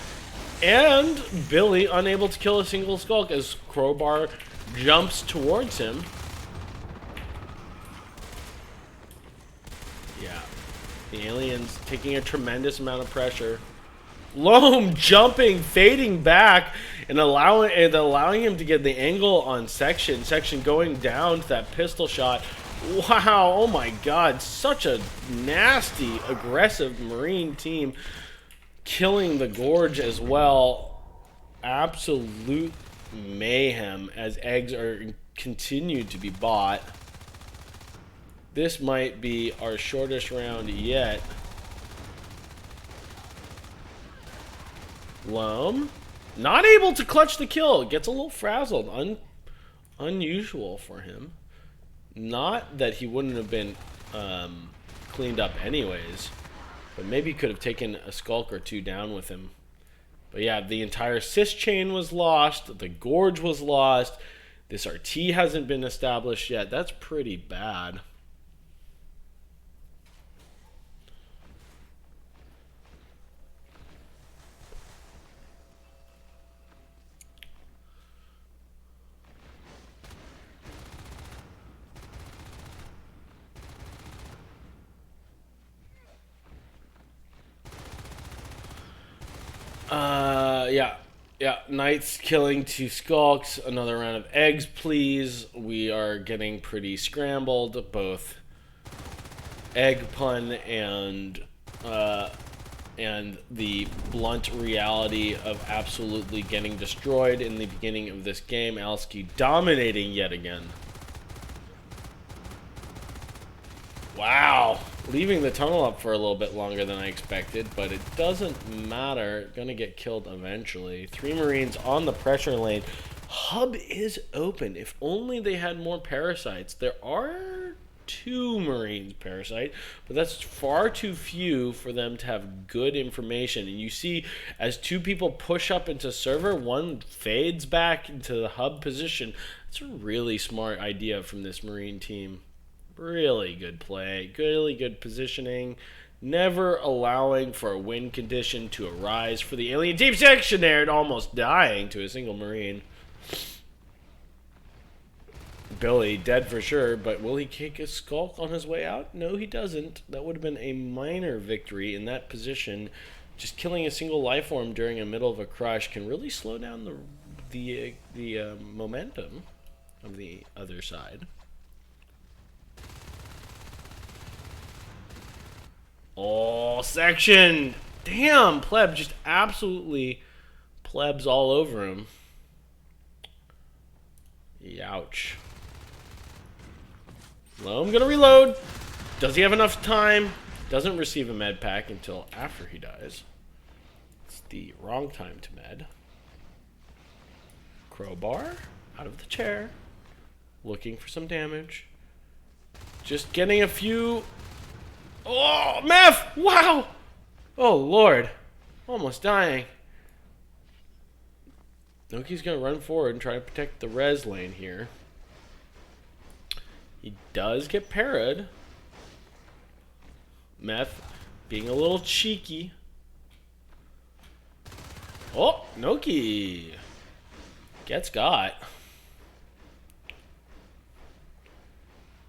And Billy unable to kill a single skulk as Crowbar jumps towards him. Yeah. The alien's taking a tremendous amount of pressure. Loam jumping, fading back, and allowing him to get the angle on Section. Section going down to that pistol shot. Wow, oh my god, such a nasty, aggressive Marine team. Killing the Gorge as well. Absolute mayhem as eggs are continued to be bought. This might be our shortest round yet. Loam, not able to clutch the kill. Gets a little frazzled. Unusual for him. Not that he wouldn't have been cleaned up anyways, but maybe could have taken a skulk or 2 down with him. But yeah, the entire cis chain was lost. The Gorge was lost. This RT hasn't been established yet. That's pretty bad. Yeah, Knights killing 2 skulks. Another round of eggs, please. We are getting pretty scrambled, both egg pun and and the blunt reality of absolutely getting destroyed in the beginning of this game. Alski dominating yet again. Wow, leaving the tunnel up for a little bit longer than I expected, but it doesn't matter. Gonna get killed eventually. 3 Marines on the pressure lane. Hub is open. If only they had more parasites. There are 2 Marines parasite, but that's far too few for them to have good information. And you see, as 2 people push up into server, one fades back into the hub position. It's a really smart idea from this Marine team. Really good play, really good positioning, never allowing for a win condition to arise for the alien team. Sectionaire almost dying to a single Marine. Billy dead for sure, but will he kick a skulk on his way out? No, he doesn't. That would have been a minor victory in that position. Just killing a single life form during a middle of a crush can really slow down the momentum of the other side. Oh, section! Damn, pleb just absolutely plebs all over him. Youch. I'm gonna reload. Does he have enough time? Doesn't receive a med pack until after he dies. It's the wrong time to med. Crowbar out of the chair. Looking for some damage. Just getting a few. Oh, meth! Wow! Oh, Lord. Almost dying. Noki's gonna run forward and try to protect the res lane here. He does get parried. Meth being a little cheeky. Oh, Noki gets got.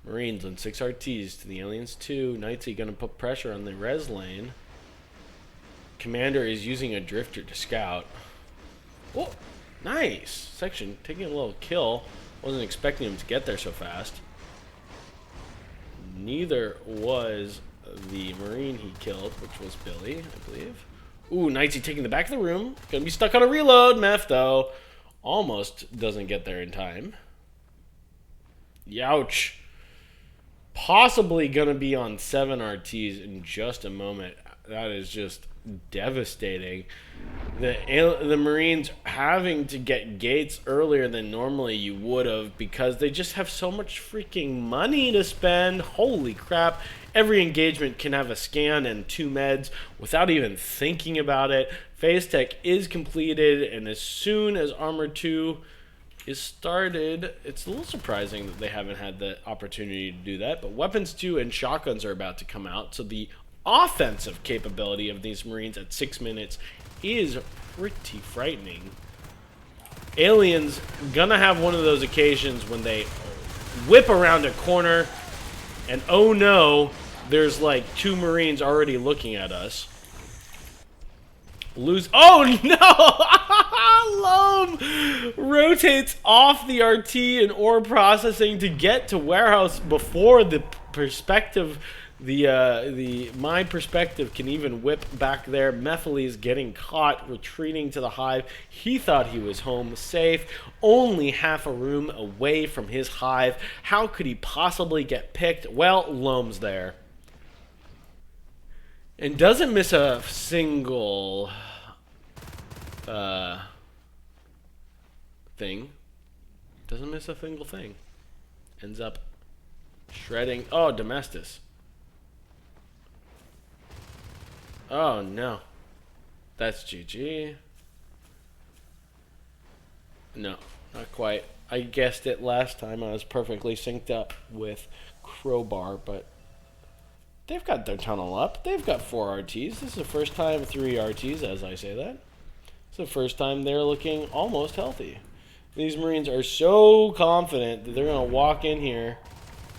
Marines on 6 RTs to the aliens 2. Knightsy gonna put pressure on the res lane. Commander is using a drifter to scout. Oh, nice. Section taking a little kill. Wasn't expecting him to get there so fast. Neither was the Marine he killed, which was Billy, I believe. Ooh, Knightsy taking the back of the room. Gonna be stuck on a reload. Meth, though, almost doesn't get there in time. Youch. Possibly gonna be on 7 RTs in just a moment. That is just devastating. The Marines having to get gates earlier than normally you would have because they just have so much freaking money to spend. Holy crap. Every engagement can have a scan and 2 meds without even thinking about it. Phase Tech is completed, and as soon as Armor 2 is started, it's a little surprising that they haven't had the opportunity to do that, but Weapons 2 and Shotguns are about to come out, so the offensive capability of these Marines at 6 minutes is pretty frightening. Aliens gonna have one of those occasions when they whip around a corner and oh no, there's like 2 Marines already looking at us. Lose. Oh no! Loam rotates off the RT and ore processing to get to warehouse before the perspective, my perspective can even whip back there. Methyl is getting caught, retreating to the hive. He thought he was home safe, only half a room away from his hive. How could he possibly get picked? Well, Loam's there. And doesn't miss a single thing. Doesn't miss a single thing. Ends up shredding. Oh, Domestus. Oh, no. That's GG. No, not quite. I guessed it last time. I was perfectly synced up with Crowbar, but they've got their tunnel up. They've got 4 RTs. This is the first time 3 RTs, as I say that. It's the first time they're looking almost healthy. These Marines are so confident that they're going to walk in here.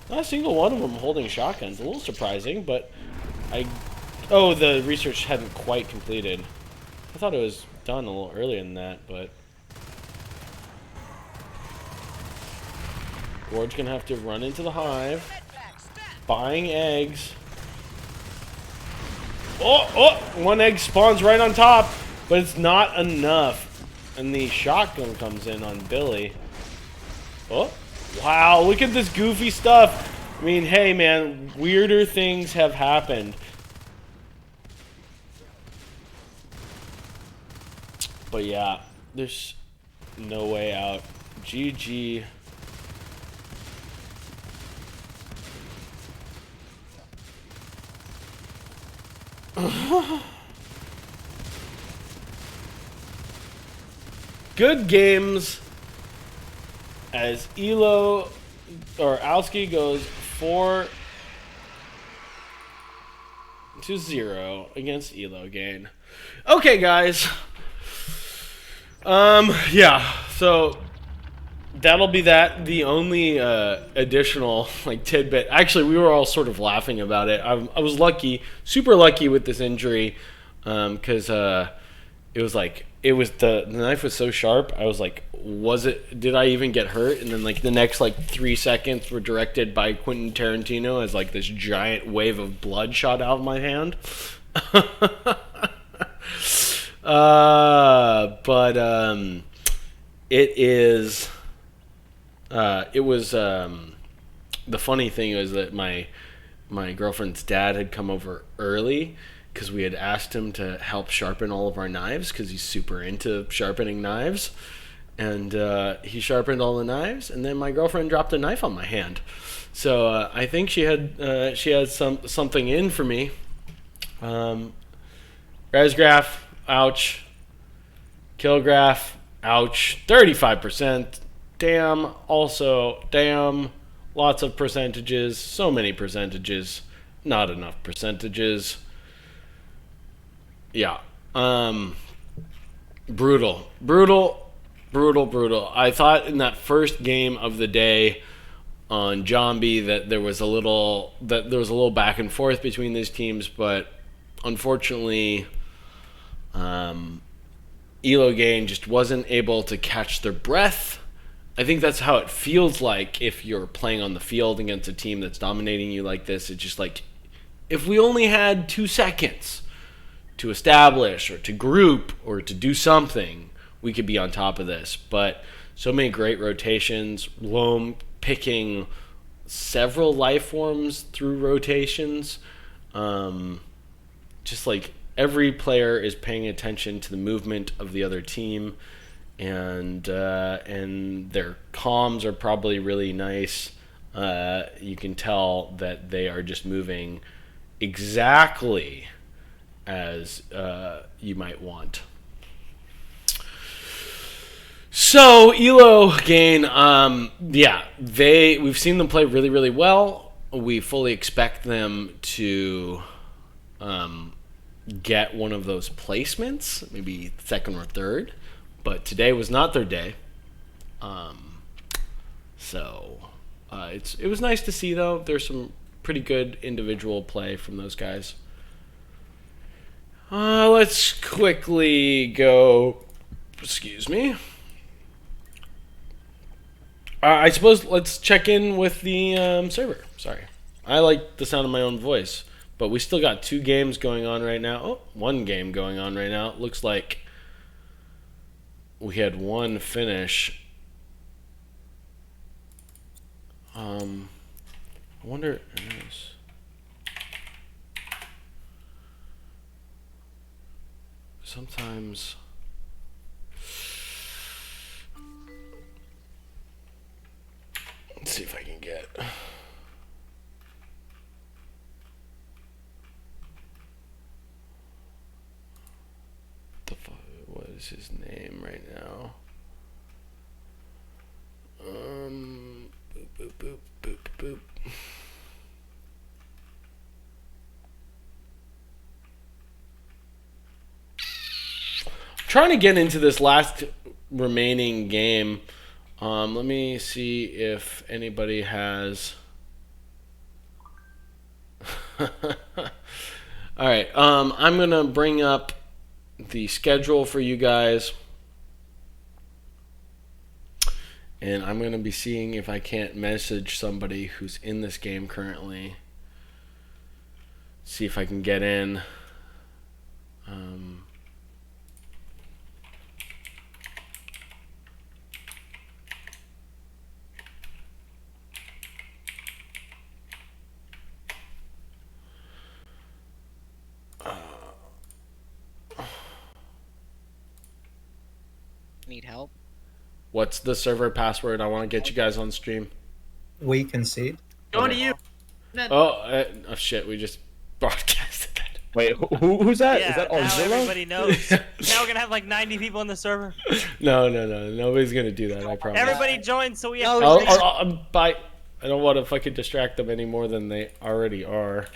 Not a single one of them holding shotguns. A little surprising, but oh, the research hadn't quite completed. I thought it was done a little earlier than that, but Gord's going to have to run into the hive. Buying eggs. One egg spawns right on top, but it's not enough. And the shotgun comes in on Billy. Oh, wow, look at this goofy stuff. I mean, hey, man, weirder things have happened. But yeah, there's no way out. GG. Good games as Elo or Alski goes 4-0 against ELOgain. Okay, guys. Yeah. So that'll be that. The only additional tidbit. Actually, we were all sort of laughing about it. I was lucky, super lucky with this injury, because it was the knife was so sharp. I was like, did I even get hurt? And then the next 3 seconds were directed by Quentin Tarantino as this giant wave of blood shot out of my hand. But the funny thing was that my girlfriend's dad had come over early because we had asked him to help sharpen all of our knives because he's super into sharpening knives. And he sharpened all the knives, and then my girlfriend dropped a knife on my hand. So I think she had something in for me. Resgraph, ouch. Killgraph, ouch. 35%. Damn. Also, damn. Lots of percentages. So many percentages. Not enough percentages. Yeah. Brutal. I thought in that first game of the day on Jambi that there was a little back and forth between these teams, but unfortunately, ELOgain just wasn't able to catch their breath. I think that's how it feels like if you're playing on the field against a team that's dominating you like this. It's just if we only had 2 seconds to establish or to group or to do something, we could be on top of this. But so many great rotations. Loam picking several life forms through rotations. Just every player is paying attention to the movement of the other team, and their comms are probably really nice. You can tell that they are just moving exactly as you might want. So ELOgain, we've seen them play really, really well. We fully expect them to get one of those placements, maybe second or third, but today was not their day. It was nice to see, though. There's some pretty good individual play from those guys. Let's quickly go. Excuse me. I suppose let's check in with the server. Sorry. I like the sound of my own voice. But we still got 2 games going on right now. Oh, 1 game going on right now. It looks like we had 1 finish. I wonder... Sometimes... Let's see if I can get... What is his name right now? Boop, boop, boop, boop. Trying to get into this last remaining game. Let me see if anybody has... Alright, I'm going to bring up the schedule for you guys. And I'm going to be seeing if I can't message somebody who's in this game currently. See if I can get in. Um, Need help? what's the server password? I want to get you guys on stream. We concede. Going to you. Oh shit! We just broadcasted that. Wait, who's that? Yeah, Is that now Auzilla? everybody knows. Now we're gonna have like 90 people on the server. No, nobody's gonna do that. I promise. Everybody join so we have. Bye. I don't want to fucking distract them any more than they already are.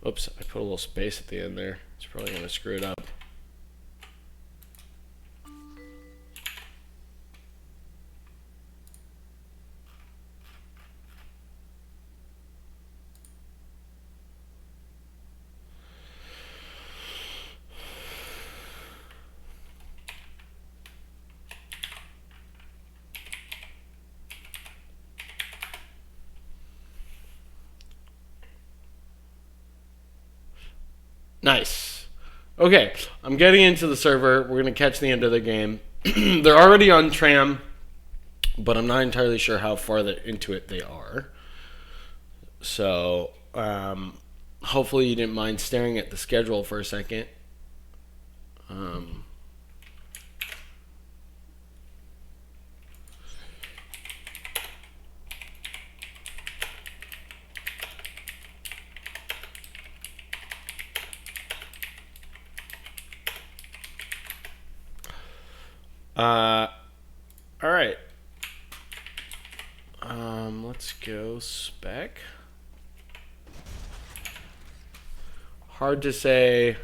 Oops, I put a little space at the end there. It's probably gonna screw it up. Nice. Okay, I'm getting into the server. We're going to catch the end of the game. They're already on Tram, but I'm not entirely sure how far into it they are. So, hopefully you didn't mind staring at the schedule for a second. All right. Let's go spec. Hard to say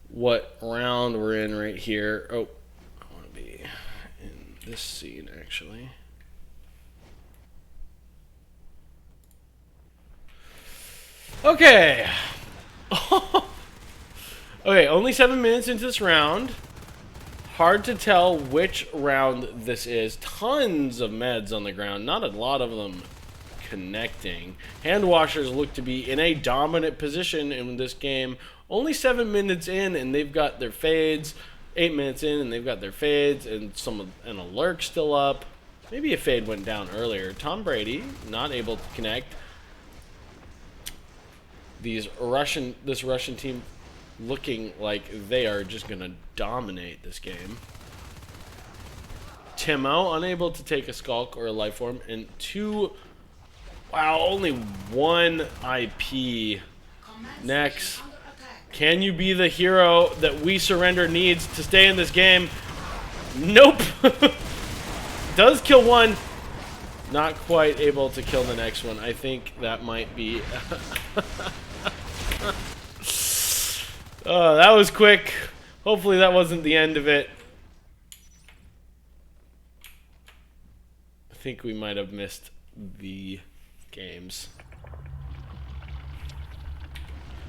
what round we're in right here. Oh, I want to be in this scene actually. Okay. Okay, only 7 minutes into this round. Hard to tell which round this is. Tons of meds on the ground. Not a lot of them connecting. Hand washers look to be in a dominant position in this game. Only 7 minutes in, and they've got their fades. 8 minutes in, and they've got their fades, and a lurk still up. Maybe a fade went down earlier. Tom Brady not able to connect. This Russian team looking like they are just gonna dominate this game. Timo unable to take a skulk or a life form, and only one IP. Next, can you be the hero that We Surrender needs to stay in this game? Nope. Does kill one, not quite able to kill the next one. I think that might be oh, that was quick. Hopefully that wasn't the end of it. I think we might have missed the games.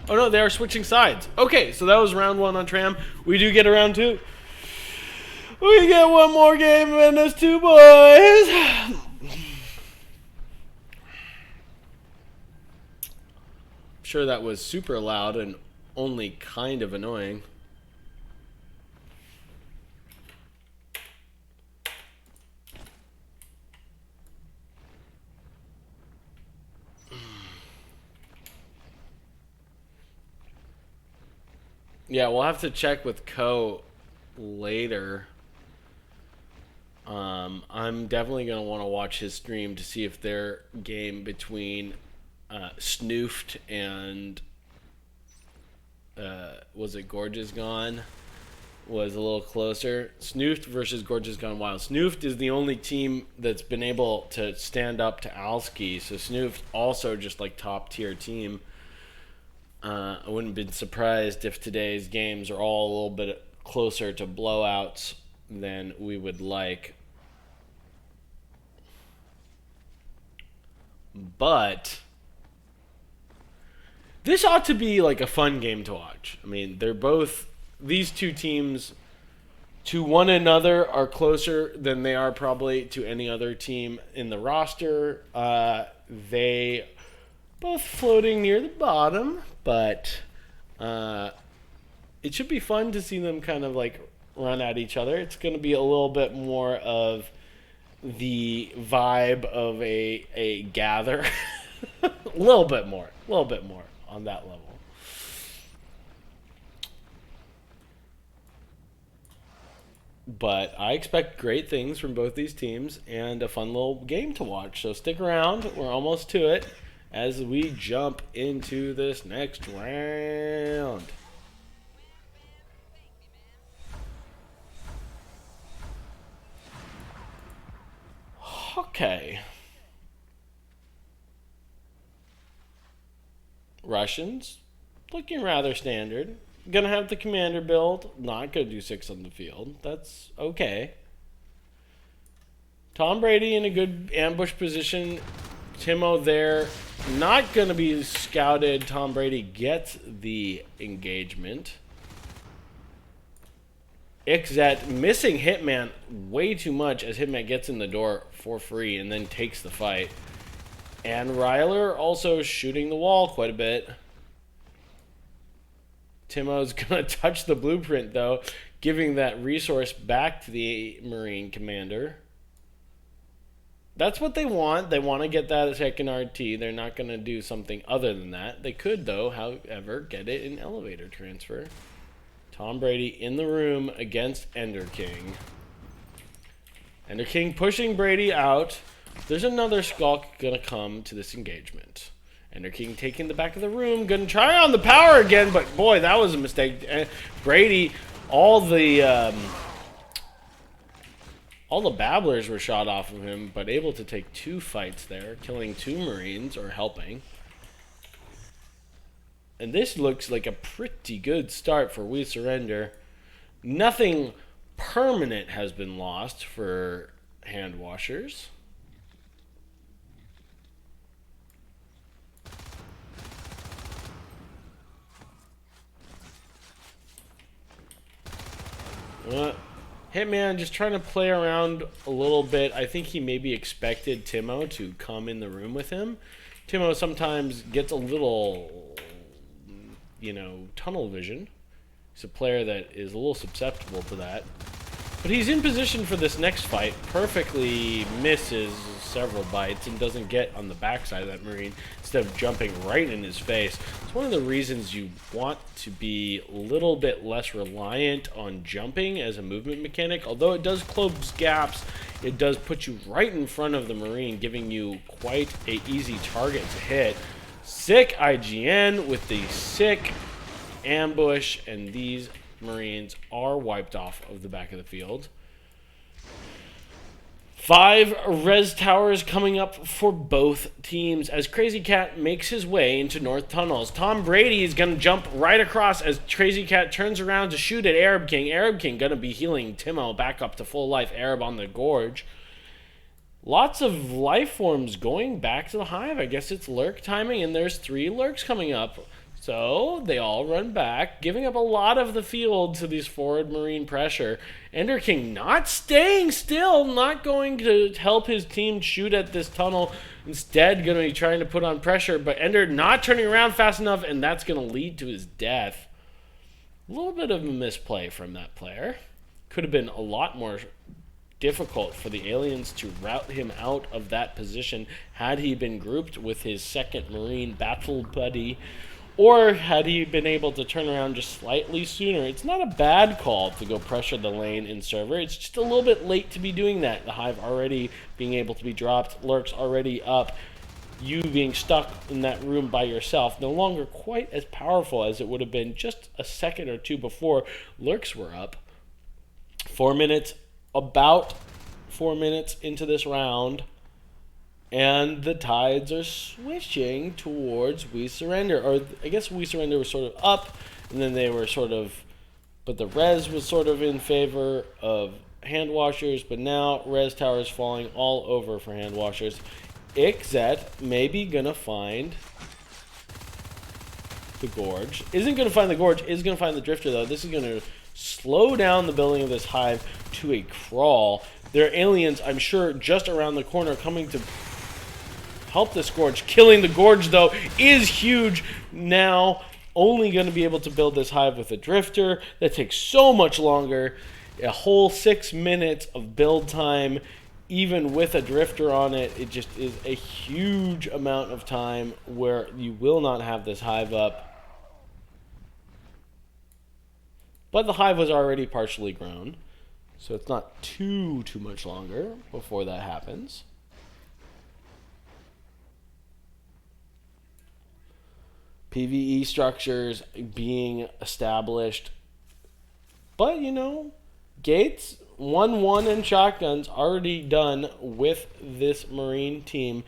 Oh no, they are switching sides. Okay, so that was round 1 on Tram. We do get a round 2. We get one more game in this 2 boys. I'm sure that was super loud and only kind of annoying. Yeah, we'll have to check with Co later. I'm definitely going to want to watch his stream to see if their game between Snoofed and was it Gorgeous Gone was a little closer. Snoofed versus Gorgeous Gone Wild. Snoofed is the only team that's been able to stand up to Alski, so Snoofed also just like top tier team. I wouldn't have been surprised if today's games are all a little bit closer to blowouts than we would like. But this ought to be like a fun game to watch. I mean, these two teams to one another are closer than they are probably to any other team in the roster. They both floating near the bottom, but it should be fun to see them kind of like run at each other. It's going to be a little bit more of the vibe of a gather. a little bit more on that level. But I expect great things from both these teams and a fun little game to watch. So stick around. We're almost to it as we jump into this next round. Okay. Russians, looking rather standard. Gonna have the commander build. Not gonna do 6 on the field. That's okay. Tom Brady in a good ambush position. Timo there. Not gonna be scouted. Tom Brady gets the engagement. Ixet missing Hitman way too much as Hitman gets in the door for free and then takes the fight. And Ryler also shooting the wall quite a bit. Timo's gonna touch the blueprint though, giving that resource back to the Marine commander. That's what they want. They want to get that second RT. They're not gonna do something other than that. They could though, however, get it in elevator transfer. Tom Brady in the room against Ender King. Ender King pushing Brady out. There's another Skulk gonna come to this engagement. Ender King taking the back of the room. Gonna try on the power again, but boy, that was a mistake. Brady, all the babblers were shot off of him, but able to take 2 fights there, killing 2 Marines, or helping. And this looks like a pretty good start for We Surrender. Nothing permanent has been lost for hand washers. Hitman just trying to play around a little bit. I think he maybe expected Timo to come in the room with him. Timo sometimes gets a little, tunnel vision. He's a player that is a little susceptible to that. But he's in position for this next fight. Perfectly misses several bites and doesn't get on the backside of that Marine instead of jumping right in his face. It's one of the reasons you want to be a little bit less reliant on jumping as a movement mechanic. Although it does close gaps, it does put you right in front of the Marine, giving you quite an easy target to hit. Sick IGN with the sick ambush, and these Marines are wiped off of the back of the field. 5 res towers coming up for both teams as Crazy Cat makes his way into North Tunnels. Tom Brady is going to jump right across as Crazy Cat turns around to shoot at Arab King. Arab King going to be healing Timo back up to full life. Arab on the Gorge. Lots of life forms going back to the hive. I guess it's lurk timing, and there's 3 lurks coming up. So they all run back, giving up a lot of the field to these forward Marine pressure. Ender King not staying still, not going to help his team shoot at this tunnel. Instead, going to be trying to put on pressure, but Ender not turning around fast enough, and that's going to lead to his death. A little bit of a misplay from that player. Could have been a lot more difficult for the aliens to rout him out of that position had he been grouped with his second Marine battle buddy, or had he been able to turn around just slightly sooner. It's not a bad call to go pressure the lane in server. It's just a little bit late to be doing that. The hive already being able to be dropped, lurks already up. You being stuck in that room by yourself, no longer quite as powerful as it would have been just a second or two before lurks were up. 4 minutes, about 4 minutes into this round, and the tides are switching towards We Surrender. Or I guess We Surrender was sort of up, and then they were sort of, but the res was sort of in favor of hand washers, but now res towers falling all over for hand washers. Ixet maybe gonna find the Gorge. Isn't gonna find the Gorge, is gonna find the Drifter though. This is gonna slow down the building of this hive to a crawl. There are aliens, I'm sure, just around the corner coming to help this gorge. Killing the gorge, though, is huge. Now, only going to be able to build this hive with a drifter. That takes so much longer. A whole 6 minutes of build time, even with a drifter on it. It just is a huge amount of time where you will not have this hive up. But the hive was already partially grown, so it's not too much longer before that happens. PvE structures being established. But, you know, gates, 1-1 and shotguns already done with this Marine team.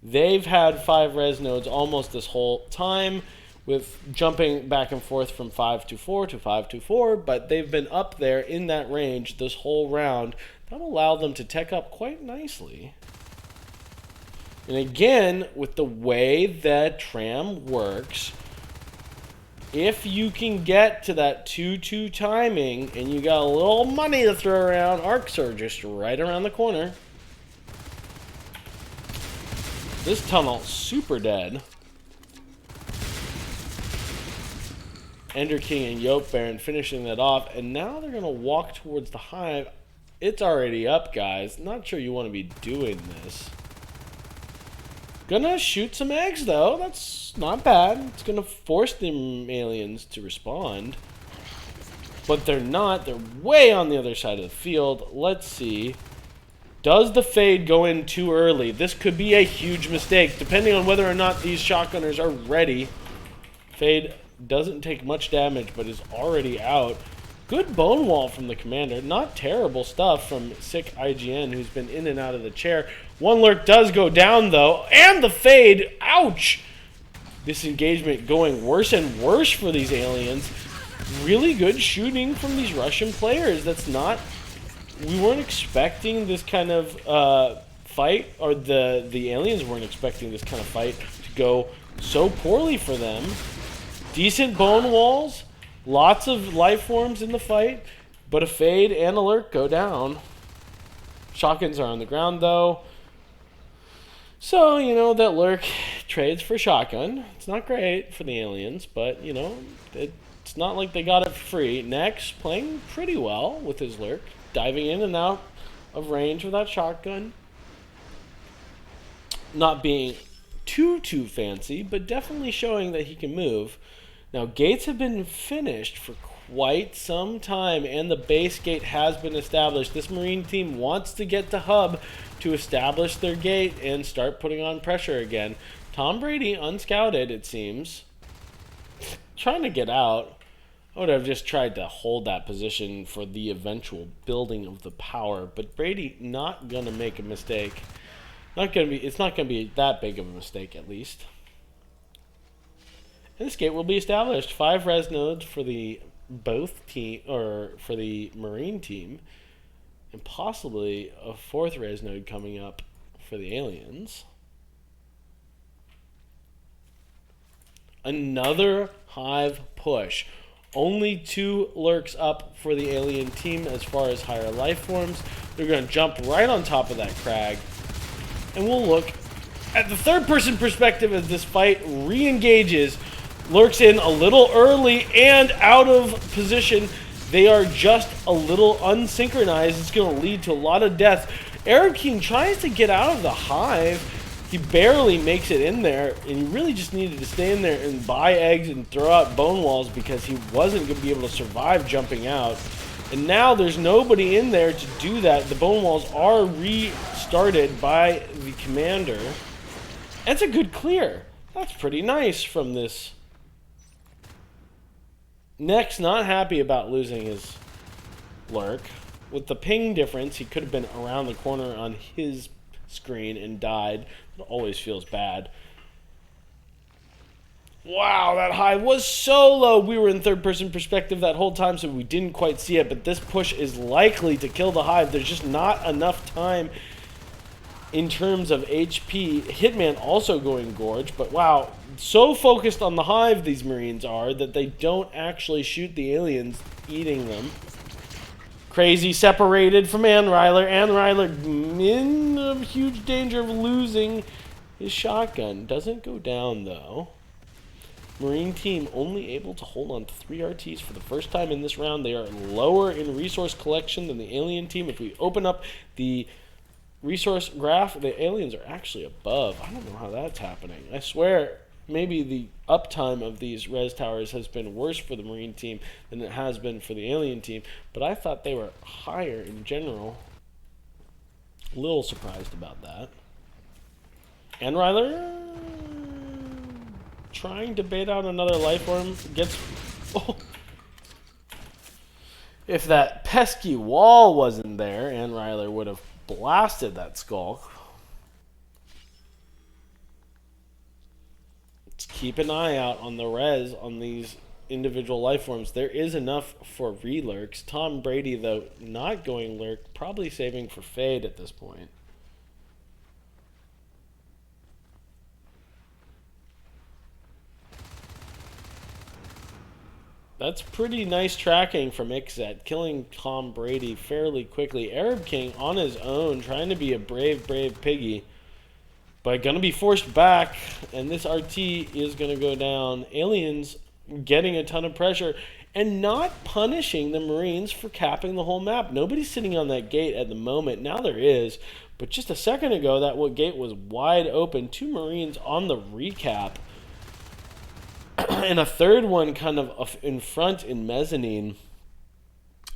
They've had 5 res nodes almost this whole time, with jumping back and forth from 5-4 to 5-4, but they've been up there in that range this whole round. That'll allow them to tech up quite nicely. And again, with the way that Tram works, if you can get to that 2-2 timing and you got a little money to throw around, arcs are just right around the corner. This tunnel, super dead. Ender King and Yoke Baron finishing that off, and now they're going to walk towards the hive. It's already up, guys. Not sure you want to be doing this. Gonna shoot some eggs, though. That's not bad. It's gonna force the aliens to respond. But they're not. They're way on the other side of the field. Let's see. Does the fade go in too early? This could be a huge mistake, depending on whether or not these shotgunners are ready. Fade doesn't take much damage, but is already out. Good bone wall from the commander. Not terrible stuff from Sick IGN, who's been in and out of the chair. One lurk does go down, though. And the fade. Ouch! This engagement going worse and worse for these aliens. Really good shooting from these Russian players. That's not... We weren't expecting this kind of fight, or the aliens weren't expecting this kind of fight to go so poorly for them. Decent bone walls. Lots of life forms in the fight, but a fade and a lurk go down. Shotguns are on the ground, though. So, you know, that lurk trades for shotgun. It's not great for the aliens, but, you know, it's not like they got it for free. Next, playing pretty well with his lurk. Diving in and out of range with that shotgun. Not being too fancy, but definitely showing that he can move. Now, gates have been finished for quite some time, and the base gate has been established. This Marine team wants to get to hub to establish their gate and start putting on pressure again. Tom Brady, unscouted, it seems, trying to get out. I would have just tried to hold that position for the eventual building of the power, but Brady not going to make a mistake. It's not going to be that big of a mistake, at least. And this gate will be established. 5 res nodes for the for the Marine team, and possibly a 4th res node coming up for the aliens. Another hive push. Only 2 lurks up for the alien team as far as higher life forms. They're going to jump right on top of that crag, and we'll look at the third-person perspective as this fight re-engages. Lurks in a little early and out of position. They are just a little unsynchronized. It's going to lead to a lot of death. Arab King tries to get out of the hive. He barely makes it in there, and he really just needed to stay in there and buy eggs and throw out bone walls because he wasn't going to be able to survive jumping out. And now there's nobody in there to do that. The bone walls are restarted by the commander. That's a good clear. That's pretty nice from this. Next, not happy about losing his lurk. With the ping difference, he could have been around the corner on his screen and died. It always feels bad. Wow, that hive was so low. We were in third-person perspective that whole time, so we didn't quite see it. But this push is likely to kill the hive. There's just not enough time. in terms of HP. Hitman also going Gorge, but wow, so focused on the hive these Marines are that they don't actually shoot the aliens eating them. Crazy separated from Anreiler. Anreiler in a huge danger of losing his shotgun. Doesn't go down though. Marine team only able to hold on to 3 RTs for the first time in this round. They are lower in resource collection than the alien team. If we open up the resource graph, the aliens are actually above. I don't know how that's happening. I swear maybe the uptime of these res towers has been worse for the Marine team than it has been for the alien team, but I thought they were higher in general. A little surprised about that. Anreiler trying to bait out another life form, gets... Oh. If that pesky wall wasn't there, Anreiler would have blasted that skull. Let's keep an eye out on the res on these individual life forms. There is enough for relurks. Tom Brady, though, not going lurk, probably saving for fade at this point. That's pretty nice tracking from Ixet, killing Tom Brady fairly quickly. Arab King on his own, trying to be a brave piggy, but gonna be forced back, and this RT is gonna go down. Aliens getting a ton of pressure and not punishing the Marines for capping the whole map. Nobody's sitting on that gate at the moment. Now there is, but just a second ago that gate was wide open. 2 Marines on the recap. And a third one kind of in front in mezzanine.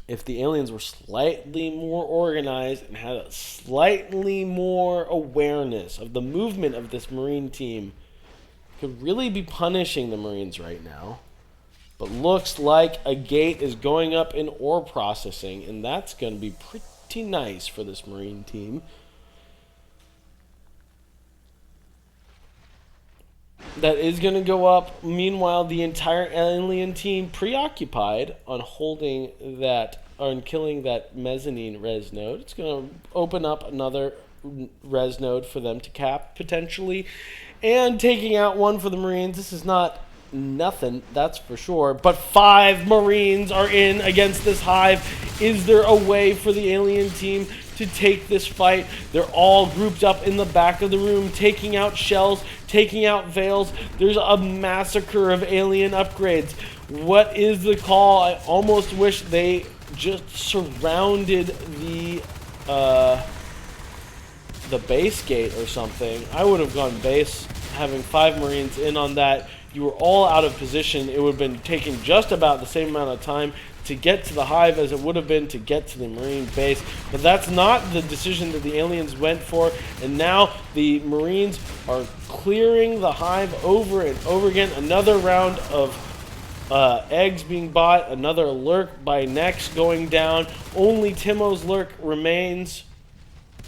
If the aliens were slightly more organized and had a slightly more awareness of the movement of this Marine team, could really be punishing the Marines right now. But looks like a gate is going up in ore processing, and that's going to be pretty nice for this Marine team. That is going to go up. Meanwhile, the entire alien team preoccupied on holding that, on killing that mezzanine res node. It's going to open up another res node for them to cap, potentially. And taking out one for the Marines. This is not nothing, that's for sure. But 5 Marines are in against this hive. Is there a way for the alien team to take this fight? They're all grouped up in the back of the room, taking out shells, taking out veils. There's a massacre of alien upgrades. What is the call? I almost wish they just surrounded the base gate or something. I would have gone base, having 5 Marines in on that. You were all out of position. It would have been taking just about the same amount of time to get to the hive as it would have been to get to the Marine base. But that's not the decision that the aliens went for. And now the Marines are clearing the hive over and over again. Another round of eggs being bought. Another lurk by Nex going down. Only Timo's lurk remains.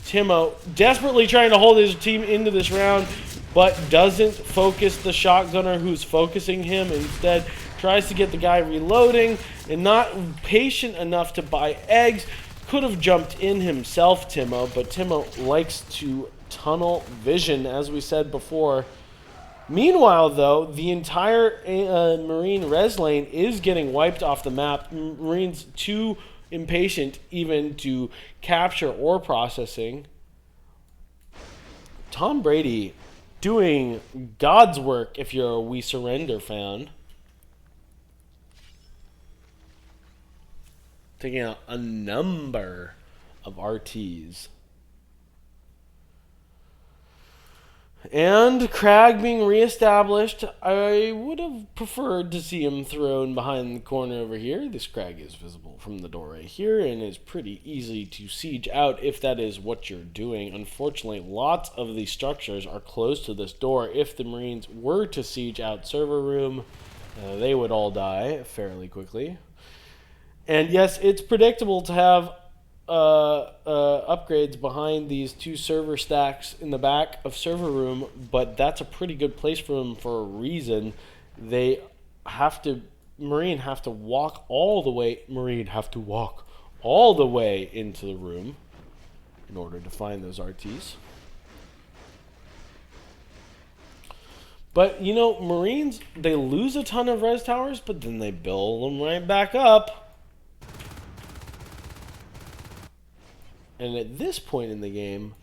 Timo desperately trying to hold his team into this round, but doesn't focus the shotgunner who's focusing him. Instead, tries to get the guy reloading and not patient enough to buy eggs. Could have jumped in himself, Timo, but Timo likes to tunnel vision, as we said before. Meanwhile, though, the entire Marine res lane is getting wiped off the map. Marines too impatient even to capture ore processing. Tom Brady doing God's work if you're a We Surrender fan. Taking out a number of RTs. And Crag being reestablished. I would have preferred to see him thrown behind the corner over here. This Crag is visible from the door right here and is pretty easy to siege out if that is what you're doing. Unfortunately, lots of these structures are close to this door. If the Marines were to siege out server room, they would all die fairly quickly. And yes, it's predictable to have upgrades behind these 2 server stacks in the back of server room, but that's a pretty good place for them for a reason. They have to, Marine have to walk all the way into the room in order to find those RTs. But, you know, Marines, they lose a ton of res towers, but then they build them right back up. And at this point in the game,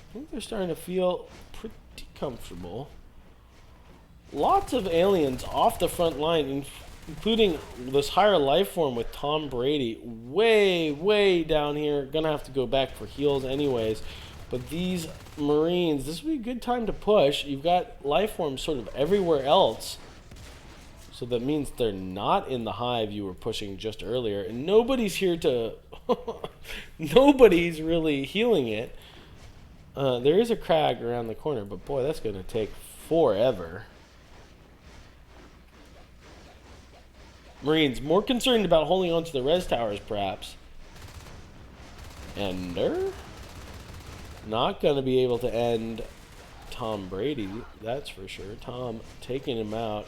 I think they're starting to feel pretty comfortable. Lots of aliens off the front line, including this higher life form with Tom Brady way down here. Gonna have to go back for heals anyways. But these Marines, this would be a good time to push. You've got life forms sort of everywhere else. So that means they're not in the hive you were pushing just earlier. And nobody's here to... nobody's really healing it. There is a crag around the corner, but boy, that's going to take forever. Marines, more concerned about holding on to the res towers, perhaps. Ender? Not going to be able to end Tom Brady, that's for sure. Tom taking him out.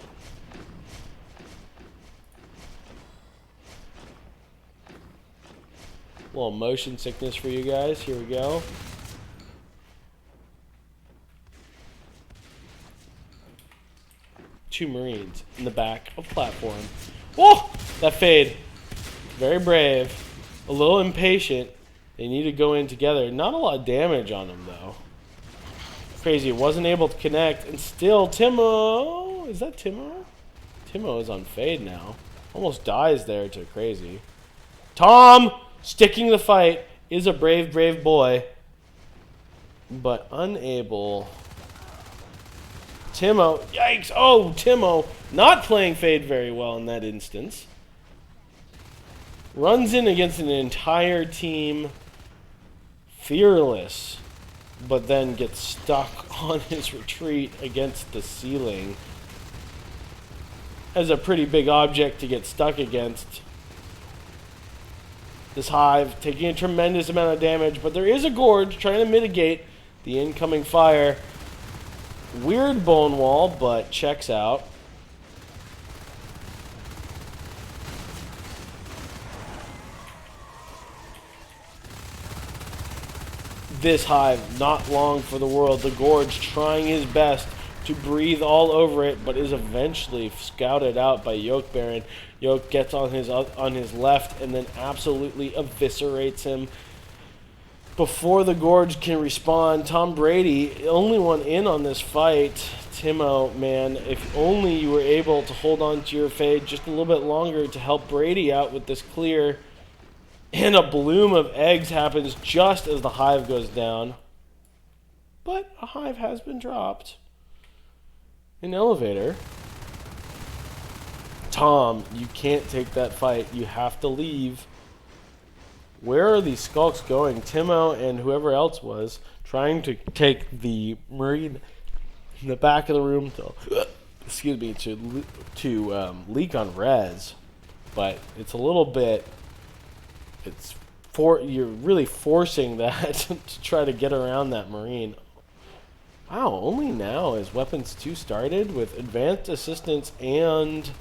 A little motion sickness for you guys. Here we go. Two Marines in the back of platform. Whoa! That fade. Very brave. A little impatient. They need to go in together. Not a lot of damage on him, though. Crazy. Wasn't able to connect. And still, Timo. Is that Timo? Timo is on fade now. Almost dies there to Crazy. Tom! Sticking the fight. Is a brave boy. But unable. Timo. Yikes! Oh, Timo. Not playing fade very well in that instance. Runs in against an entire team. Fearless, but then gets stuck on his retreat against the ceiling. That's a pretty big object to get stuck against. This hive taking a tremendous amount of damage, but there is a gorge trying to mitigate the incoming fire. Weird bone wall, but checks out. This hive, not long for the world. The gorge trying his best to breathe all over it, but is eventually scouted out by Yoke Baron. Yoke gets on his left and then absolutely eviscerates him. Before the gorge can respond, Tom Brady, the only one in on this fight. Timo, man, if only you were able to hold on to your fade just a little bit longer to help Brady out with this clear. And a bloom of eggs happens just as the hive goes down. But a hive has been dropped. An elevator. Tom, you can't take that fight. You have to leave. Where are these skulks going? Timo and whoever else was trying to take the Marine in the back of the room to, excuse me, to leak on res. But it's a little bit... you're really forcing that to try to get around that Marine. Wow, only now is Weapons 2 started with advanced assistance and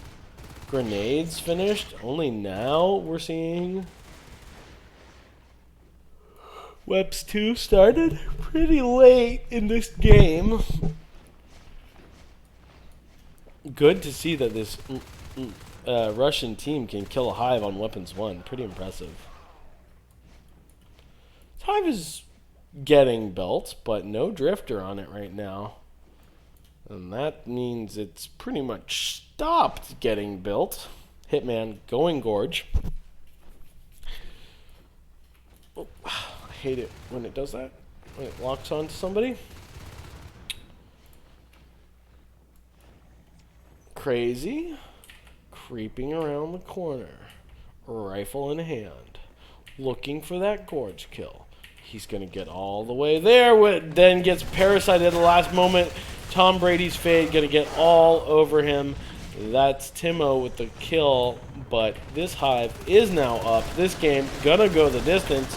grenades finished. Only now we're seeing Weps 2 started pretty late in this game. Good to see that this Russian team can kill a hive on Weapons 1. Pretty impressive. Hive is getting built, but no drifter on it right now. And that means it's pretty much stopped getting built. Hitman going gorge. Oh, I hate it when it does that. When it locks onto somebody. Crazy. Creeping around the corner. Rifle in hand. Looking for that gorge kill. He's going to get all the way there, then gets parasited at the last moment. Tom Brady's fade going to get all over him. That's Timo with the kill, but this hive is now up. This game going to go the distance.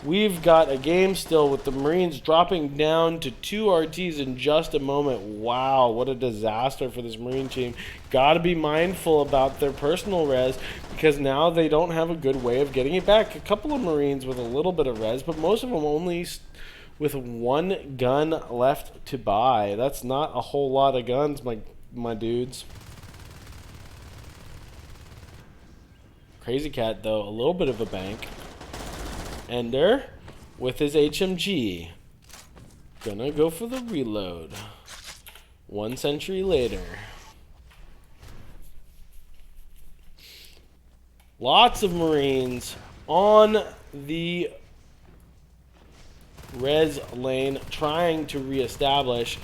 We've got a game still with the Marines dropping down to 2 RTs in just a moment. Wow, what a disaster for this Marine team. Got to be mindful about their personal res because now they don't have a good way of getting it back. A couple of Marines with a little bit of res, but most of them only with 1 gun left to buy. That's not a whole lot of guns, my dudes. Crazy Cat, though, a little bit of a bank. Ender with his HMG. Gonna go for the reload. 1 century later. Lots of Marines on the res lane trying to reestablish.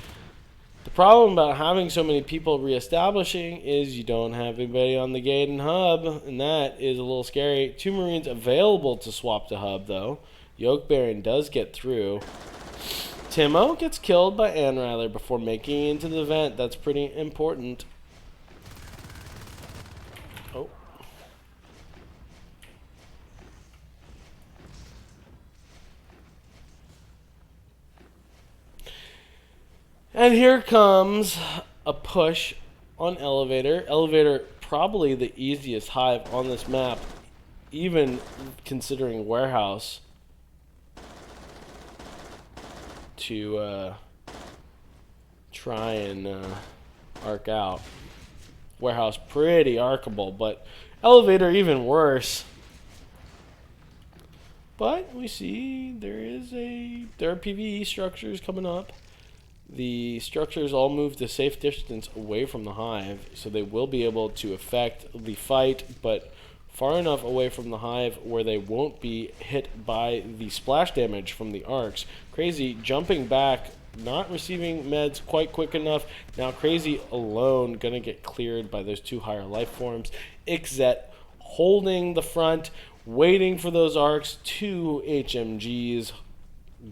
The problem about having so many people reestablishing is you don't have anybody on the gate and hub, and that is a little scary. 2 Marines available to swap to hub, though. Yoke Baron does get through. Timo gets killed by Anriler before making it into the vent. That's pretty important. Oh. And here comes a push on Elevator. Elevator, probably the easiest hive on this map, even considering Warehouse, to try and arc out. Warehouse pretty arcable, but Elevator even worse. But we see there are PvE structures coming up. The structures all move to safe distance away from the hive, so they will be able to affect the fight, but far enough away from the hive where they won't be hit by the splash damage from the arcs. Crazy jumping back, not receiving meds quite quick enough. Now Crazy alone gonna get cleared by those 2 higher life forms. Ixet holding the front, waiting for those arcs. 2 HMGs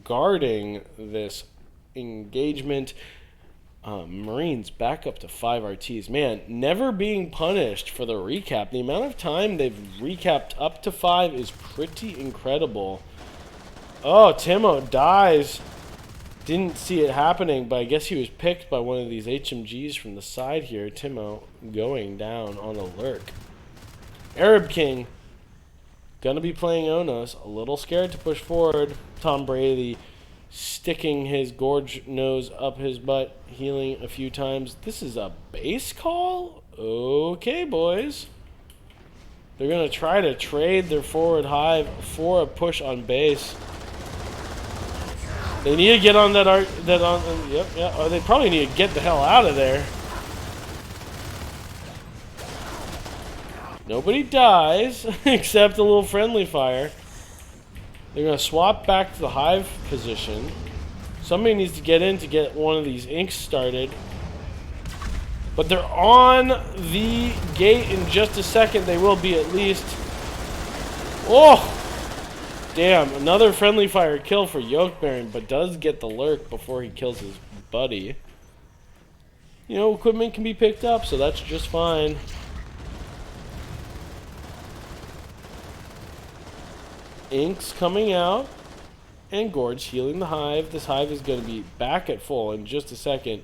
guarding this engagement. Marines back up to 5 RTs. Man, never being punished for the recap. The amount of time they've recapped up to 5 is pretty incredible. Oh, Timo dies. Didn't see it happening, but I guess he was picked by one of these HMGs from the side here. Timo going down on a lurk. Arab King gonna be playing Onos. A little scared to push forward. Tom Brady sticking his gorge nose up his butt, healing a few times. This is a base call? Okay, boys. They're going to try to trade their forward hive for a push on base. They need to get on that arc. Yep, yeah. Oh, they probably need to get the hell out of there. Nobody dies except a little friendly fire. They're going to swap back to the hive position. Somebody needs to get in to get one of these inks started. But they're on the gate in just a second. They will be at least. Oh! Damn, another friendly fire kill for Yoke Baron, but does get the lurk before he kills his buddy. You know, equipment can be picked up, so that's just fine. Inks coming out, and Gorge healing the hive. This hive is going to be back at full in just a second.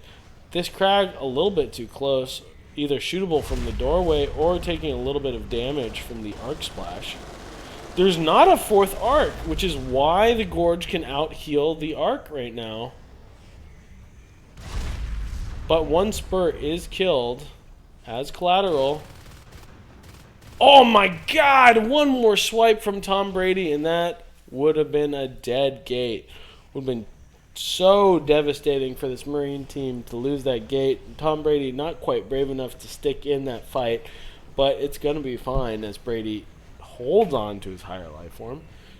This Crag a little bit too close, either shootable from the doorway or taking a little bit of damage from the arc splash. There's not a 4th arc, which is why the Gorge can out heal the arc right now. But 1 spur is killed as collateral. Oh my god! 1 more swipe from Tom Brady, and that would have been a dead gate. Would have been so devastating for this Marine team to lose that gate. Tom Brady not quite brave enough to stick in that fight, but it's going to be fine as Brady holds on to his higher life form.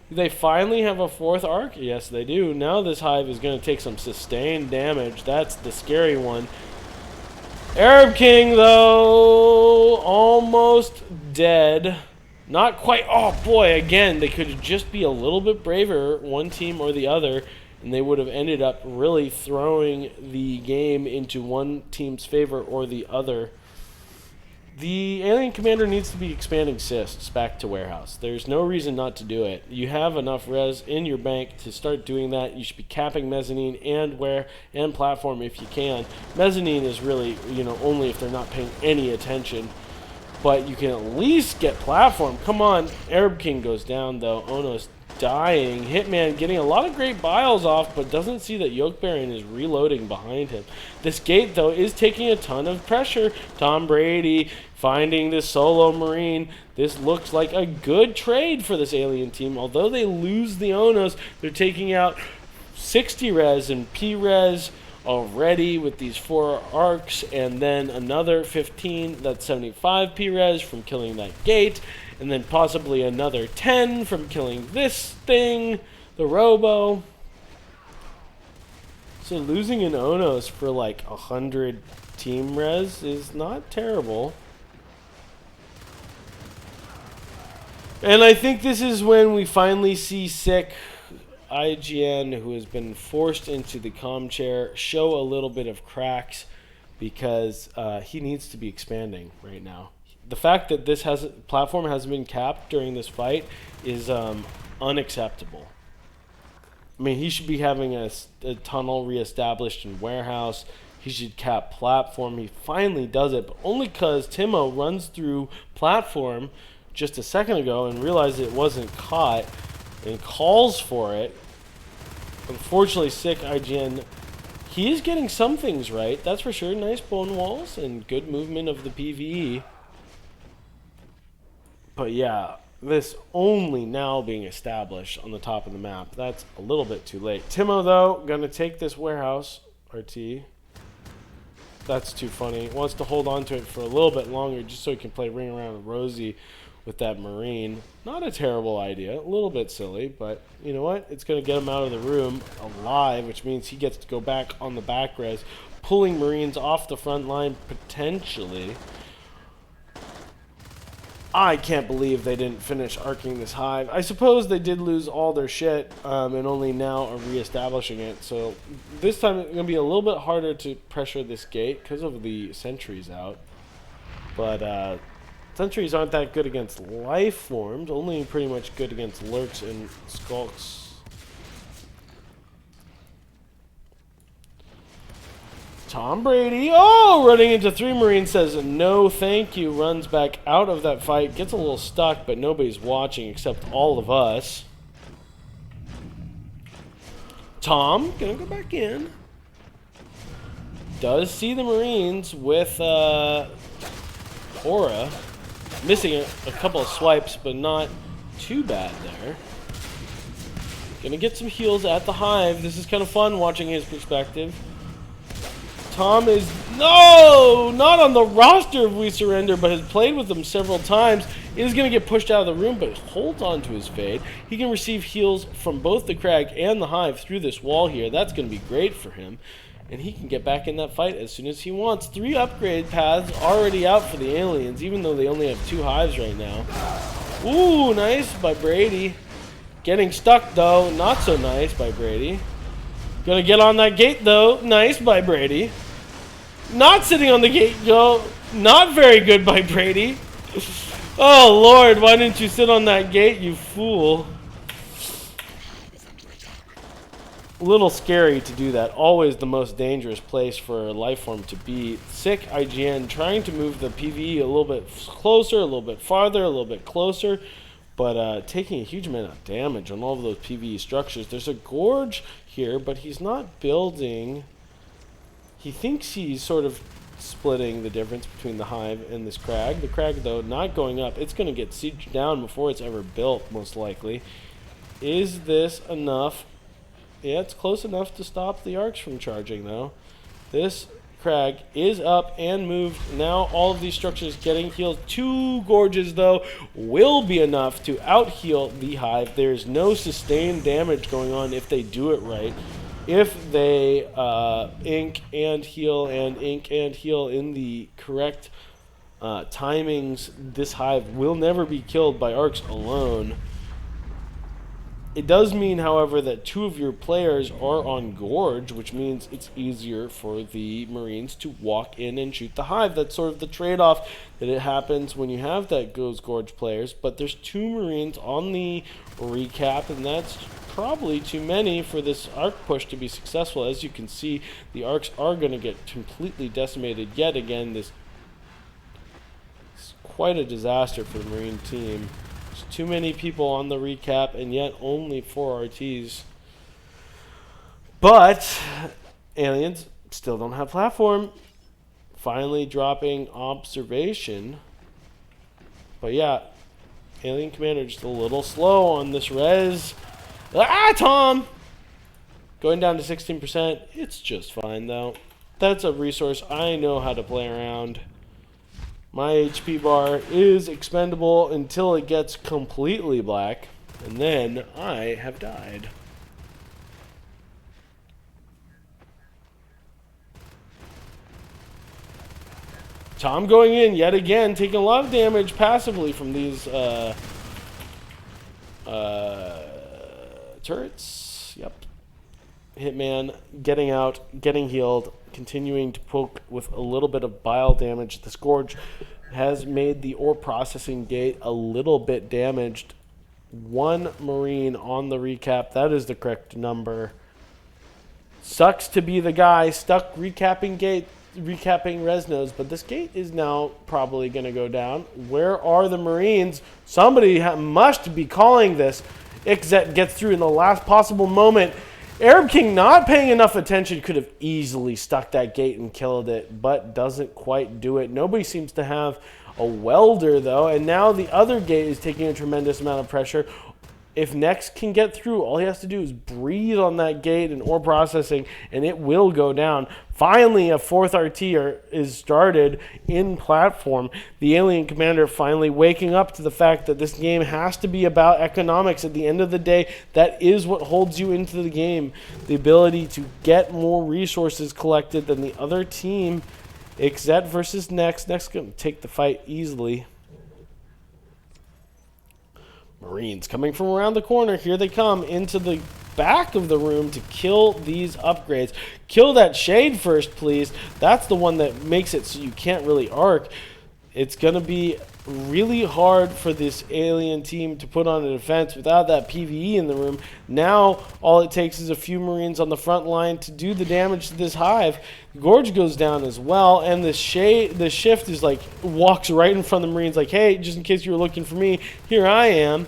Do they finally have a 4th arc? Yes, they do. Now this hive is going to take some sustained damage. That's the scary one. Arab King, though, almost dead. Not quite. Oh, boy, again, they could just be a little bit braver, one team or the other, and they would have ended up really throwing the game into one team's favor or the other. The Alien Commander needs to be expanding cysts back to Warehouse. There's no reason not to do it. You have enough res in your bank to start doing that. You should be capping Mezzanine and Platform if you can. Mezzanine is really, only if they're not paying any attention. but you can at least get platform. Come on. Arab King goes down, though. Ono's dying. Hitman getting a lot of great biles off, but doesn't see that Yoke Baron is reloading behind him. This gate, though, is taking a ton of pressure. Tom Brady finding this solo Marine. This looks like a good trade for this alien team. Although they lose the Onos, they're taking out 60 res and P-res already with these 4 arcs, and then another 15, that's 75 P-res from killing that gate, and then possibly another 10 from killing this thing, the Robo. So losing an Onos for like 100 team res is not terrible. And I think this is when we finally see Sick IGN, who has been forced into the comm chair, show a little bit of cracks, because he needs to be expanding right now. The fact that this platform hasn't been capped during this fight is unacceptable. I mean, he should be having a tunnel reestablished in warehouse. He should cap platform. He finally does it, but only because Timo runs through platform just a second ago and realized it wasn't caught and calls for it. Unfortunately, Sick IGN, he is getting some things right, that's for sure. Nice bone walls and good movement of the PvE. But yeah, this only now being established on the top of the map, that's a little bit too late. Timo, though, gonna take this warehouse, RT. That's too funny. Wants to hold on to it for a little bit longer just so he can play Ring Around Rosie with that Marine. Not a terrible idea, a little bit silly, but you know what? It's going to get him out of the room alive, which means he gets to go back on the back res, pulling Marines off the front line potentially. I can't believe they didn't finish arcing this hive. I suppose they did lose all their shit and only now are reestablishing it. So this time it's going to be a little bit harder to pressure this gate because of the sentries out. But sentries aren't that good against life forms, only pretty much good against lurks and skulks. Tom Brady, running into 3 Marines, says no thank you, runs back out of that fight, gets a little stuck, but nobody's watching except all of us. Tom, gonna go back in. Does see the Marines with Aura. Missing a couple of swipes, but not too bad there. Gonna get some heals at the hive. This is kind of fun watching his perspective. Tom is, no, not on the roster if we surrender, but has played with them several times. Is going to get pushed out of the room, but holds on to his fade. He can receive heals from both the Crag and the hive through this wall here. That's going to be great for him. And he can get back in that fight as soon as he wants. 3 upgrade paths already out for the aliens, even though they only have 2 hives right now. Ooh, nice by Brady. Getting stuck, though. Not so nice by Brady. Gonna get on that gate, though. Nice by Brady. Not sitting on the gate, though. Not very good by Brady. Oh, Lord, why didn't you sit on that gate, you fool? A little scary to do that. Always the most dangerous place for a life form to be. Sick IGN trying to move the PvE a little bit closer, a little bit farther, a little bit closer, but taking a huge amount of damage on all of those PvE structures. There's a gorge here, but he's not building. He thinks he's sort of splitting the difference between the hive and this crag. The crag, though, not going up. It's going to get sieged down before it's ever built, most likely. Is this enough? Yeah, it's close enough to stop the arcs from charging, though. This crag is up and moved. Now all of these structures getting healed. 2 gorges, though, will be enough to out-heal the hive. There's no sustained damage going on if they do it right. If they ink and heal in the correct timings, this hive will never be killed by arcs alone. It does mean, however, that 2 of your players are on Gorge, which means it's easier for the Marines to walk in and shoot the hive. That's sort of the trade-off that it happens when you have those Gorge players. But there's 2 Marines on the recap, and that's probably too many for this arc push to be successful. As you can see, the arcs are going to get completely decimated yet again. This is quite a disaster for the Marine team. There's too many people on the recap, and yet only 4 RTs. But aliens still don't have platform. Finally dropping observation. But yeah, alien commander just a little slow on this res. Ah, Tom! Going down to 16%. It's just fine, though. That's a resource I know how to play around. My HP bar is expendable until it gets completely black. And then I have died. Tom going in yet again, taking a lot of damage passively from these turrets. Yep. Hitman getting out, getting healed, continuing to poke with a little bit of bile damage. The Scourge has made the ore processing gate a little bit damaged. 1 Marine on the recap. That is the correct number. Sucks to be the guy stuck recapping Resnos, but this gate is now probably going to go down. Where are the Marines? Somebody must be calling this. Ixet gets through in the last possible moment. Arab King not paying enough attention, could have easily stuck that gate and killed it, but doesn't quite do it. Nobody seems to have a welder, though, and now the other gate is taking a tremendous amount of pressure. If Nex can get through, all he has to do is breathe on that gate and ore processing, and it will go down. Finally, a 4th RT is started in platform. The alien commander finally waking up to the fact that this game has to be about economics. At the end of the day, that is what holds you into the game. The ability to get more resources collected than the other team. Ixet versus Nex. Nex going to take the fight easily. Marines coming from around the corner. Here they come into the back of the room to kill these upgrades. Kill that shade first, please. That's the one that makes it so you can't really arc. It's going to be really hard for this alien team to put on a defense without that PvE in the room. Now, all it takes is a few Marines on the front line to do the damage to this hive. Gorge goes down as well, and the shift is like, walks right in front of the Marines like, hey, just in case you were looking for me, here I am.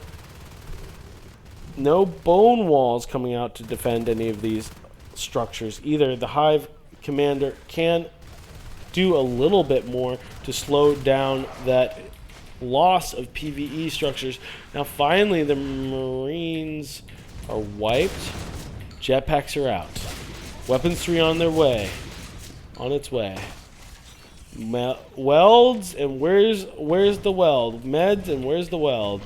No bone walls coming out to defend any of these structures either. The hive commander can do a little bit more to slow down that loss of PvE structures. Now finally the Marines are wiped. Jetpacks are out. Weapons 3 on their way. On its way. Welds, and where's the weld? Meds, and where's the weld?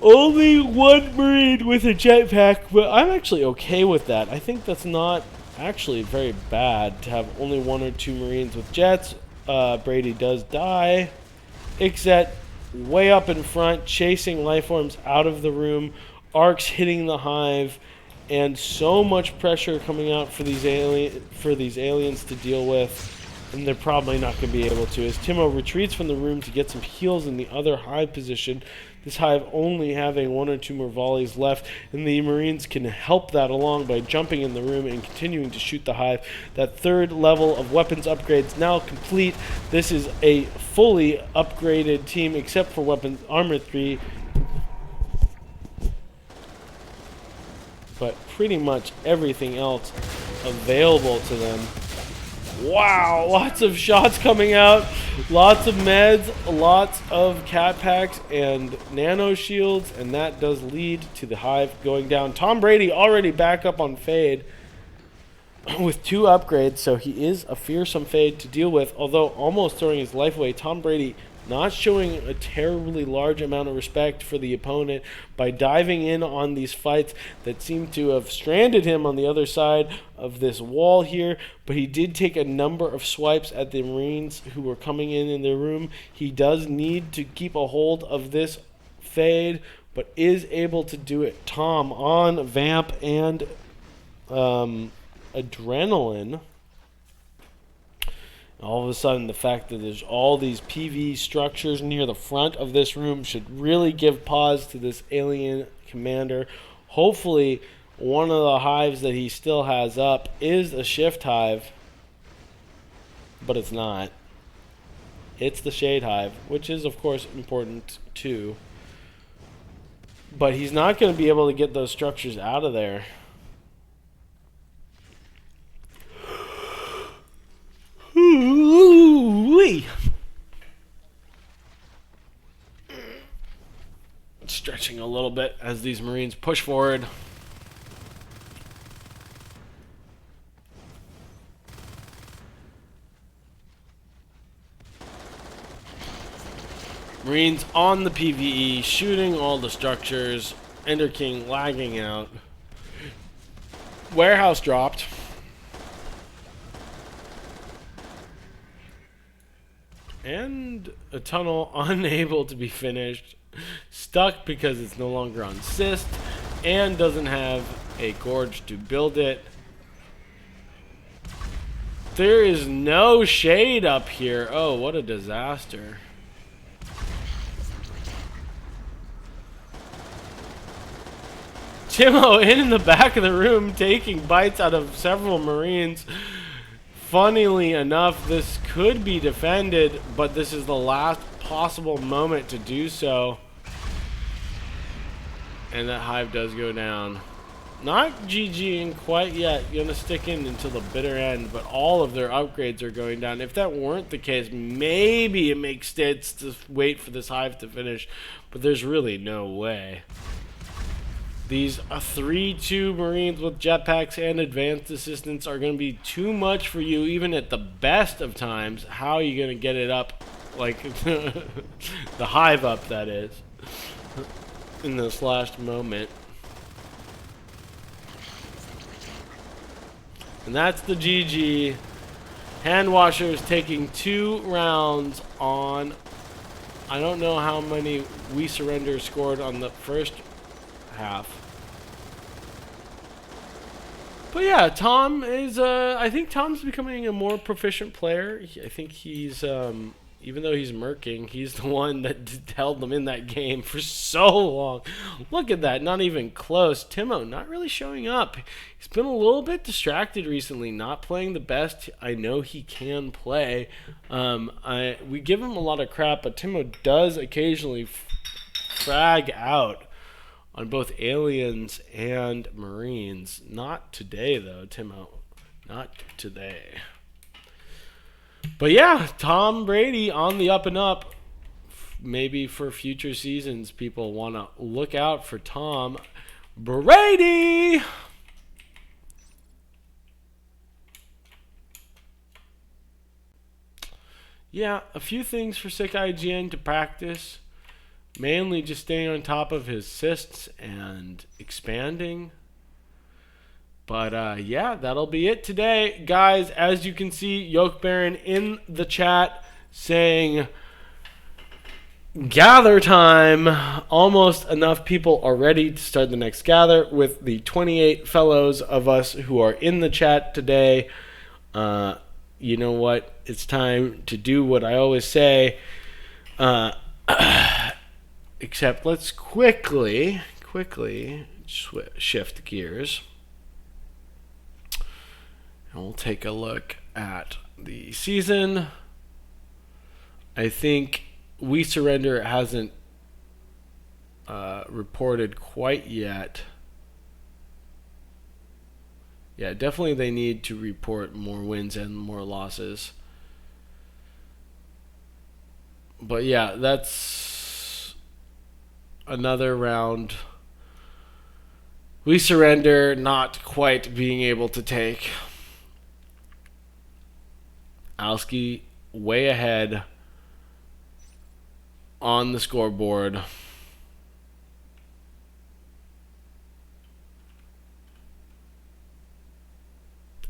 Only 1 Marine with a jetpack, but I'm actually okay with that. I think that's not actually very bad to have only 1 or 2 Marines with jets. Brady does die. Ixet way up in front, chasing lifeforms out of the room. Arcs hitting the hive, and so much pressure coming out for these aliens to deal with. And they're probably not going to be able to. As Timo retreats from the room to get some heals in the other hive position, this hive only having 1 or 2 more volleys left, and the Marines can help that along by jumping in the room and continuing to shoot the hive. That 3rd level of weapons upgrades now complete. This is a fully upgraded team except for weapons armor 3. But pretty much everything else available to them. Wow, lots of shots coming out, lots of meds, lots of cat packs and nano shields, and that does lead to the hive going down. Tom Brady already back up on Fade with 2 upgrades, so he is a fearsome Fade to deal with, although almost throwing his life away. Tom Brady not showing a terribly large amount of respect for the opponent by diving in on these fights that seem to have stranded him on the other side of this wall here, but he did take a number of swipes at the Marines who were coming in their room. He does need to keep a hold of this Fade, but is able to do it. Tom on Vamp and Adrenaline. All of a sudden, the fact that there's all these PV structures near the front of this room should really give pause to this alien commander. Hopefully, One of the hives that he still has up is a shift hive, but it's not. It's the shade hive, which is, of course, important too. But he's not going to be able to get those structures out of there. Ooh-wee. Stretching a little bit as these Marines push forward. Marines on the PvE, shooting all the structures. Ender King lagging out. Warehouse dropped. And a tunnel unable to be finished. Stuck because it's no longer on cyst. And doesn't have a gorge to build it. There is no shade up here. Oh, what a disaster. Timo in the back of the room taking bites out of several Marines. Funnily enough, this could be defended, but this is the last possible moment to do so. And that hive does go down. Not GGing quite yet. Gonna stick in until the bitter end, but all of their upgrades are going down. If that weren't the case, maybe it makes sense to wait for this hive to finish, but there's really no way. These 3-2 Marines with jetpacks and advanced assistance are going to be too much for you, even at the best of times. How are you going to get it up, like the hive up, that is, in this last moment? And that's the GG. Hand washers taking 2 rounds on. I don't know how many We Surrender scored on the first half. But yeah, Tom is, I think Tom's becoming a more proficient player. I think he's, even though he's murking, he's the one that held them in that game for so long. Look at that, not even close. Timo not really showing up. He's been a little bit distracted recently, not playing the best I know he can play. We give him a lot of crap, but Timo does occasionally frag out on both aliens and Marines. Not today, though, Timo. Not today. But yeah, Tom Brady on the up and up. Maybe for future seasons, people want to look out for Tom Brady. Yeah, a few things for Sick IGN to practice. Mainly just staying on top of his cysts and expanding. But yeah, that'll be it today. Guys, as you can see, Yoke Baron in the chat saying gather time. Almost enough people are ready to start the next gather with the 28 fellows of us who are in the chat today. You know what? It's time to do what I always say. Except let's quickly shift gears. And we'll take a look at the season. I think We Surrender hasn't reported quite yet. Yeah, definitely they need to report more wins and more losses. But yeah, that's another round. We Surrender not quite being able to take. Alski way ahead on the scoreboard.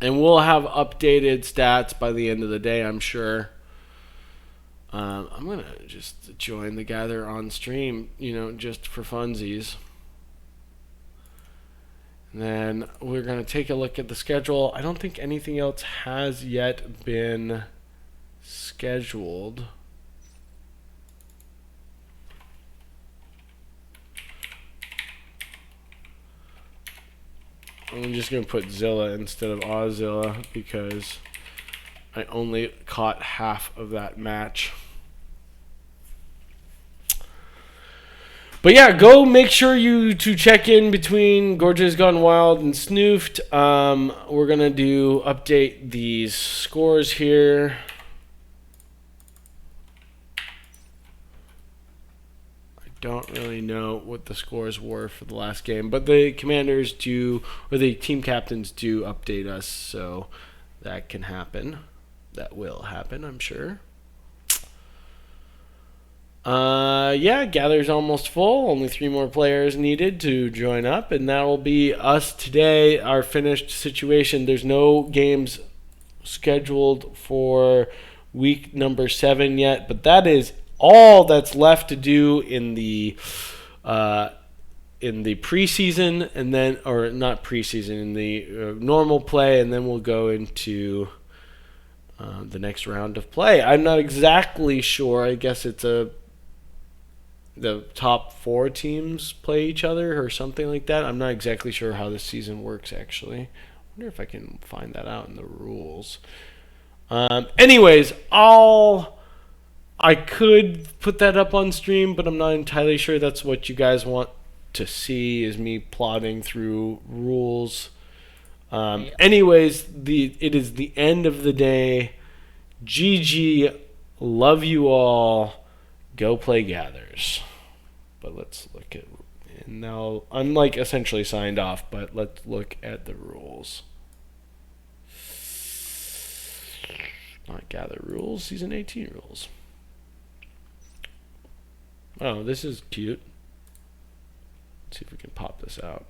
And we'll have updated stats by the end of the day, I'm sure. I'm going to just join the gather on stream, you know, just for funsies. And then we're going to take a look at the schedule. I don't think anything else has yet been scheduled. I'm just going to put Zilla instead of Auzilla because I only caught half of that match. But yeah, go make sure you to check in between Gorgeous Gone Wild and Snoofed. We're going to update these scores here. Don't really know what the scores were for the last game, but the commanders do, or the team captains do update us, so that can happen. That will happen, I'm sure. Yeah, gather's almost full. Only 3 more players needed to join up, and that will be us today. Our finished situation. There's no games scheduled for week number 7 yet, but that is all that's left to do in the preseason, and then, or not preseason, in the normal play, and then we'll go into the next round of play. I'm not exactly sure. I guess it's the top 4 teams play each other or something like that. I'm not exactly sure how this season works, actually. I wonder if I can find that out in the rules. Anyways, I could put that up on stream, but I'm not entirely sure that's what you guys want to see, is me plodding through rules. Anyways, it is the end of the day. GG, love you all. Go play Gathers. But let's look at, and now I'm like essentially signed off, but let's look at the rules. Not Gather rules, season 18 rules. Oh, this is cute. Let's see if we can pop this out.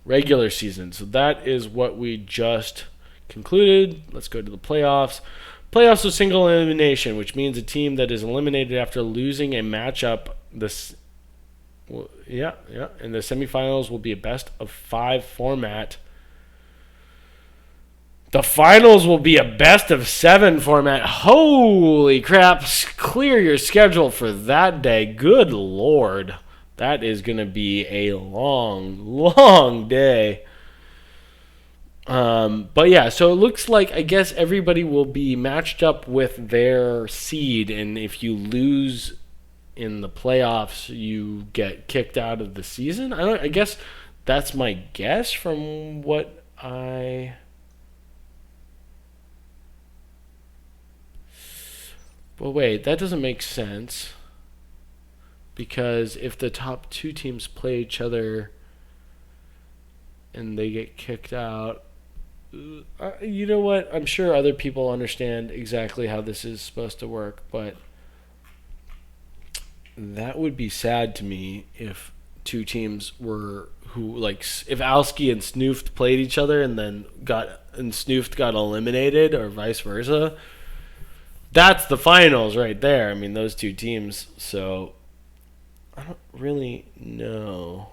Regular season. So that is what we just concluded. Let's go to the playoffs. Playoffs are single elimination, which means a team that is eliminated after losing a matchup in the semifinals will be a best of 5 format. The finals will be a best of 7 format. Holy crap. Clear your schedule for that day. Good Lord. That is going to be a long, long day. But yeah, so it looks like, I guess, everybody will be matched up with their seed. And if you lose in the playoffs, you get kicked out of the season. I guess that's my guess from what I... Well, wait, that doesn't make sense. Because if the top 2 teams play each other and they get kicked out, you know what? I'm sure other people understand exactly how this is supposed to work, but that would be sad to me if 2 teams were if Alski and Snoofed played each other and then Snoofed got eliminated, or vice versa. That's the finals right there. I mean, those 2 teams. So I don't really know.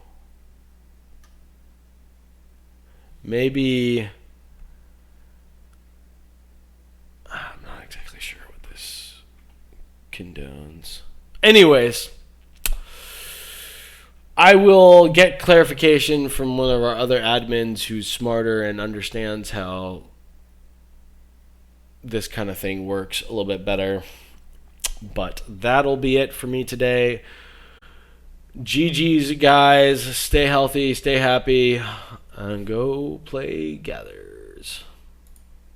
Maybe I'm not exactly sure what this condones. Anyways, I will get clarification from one of our other admins who's smarter and understands how this kind of thing works a little bit better. But that'll be it for me today. GG's, guys. Stay healthy, stay happy, and go play Gather.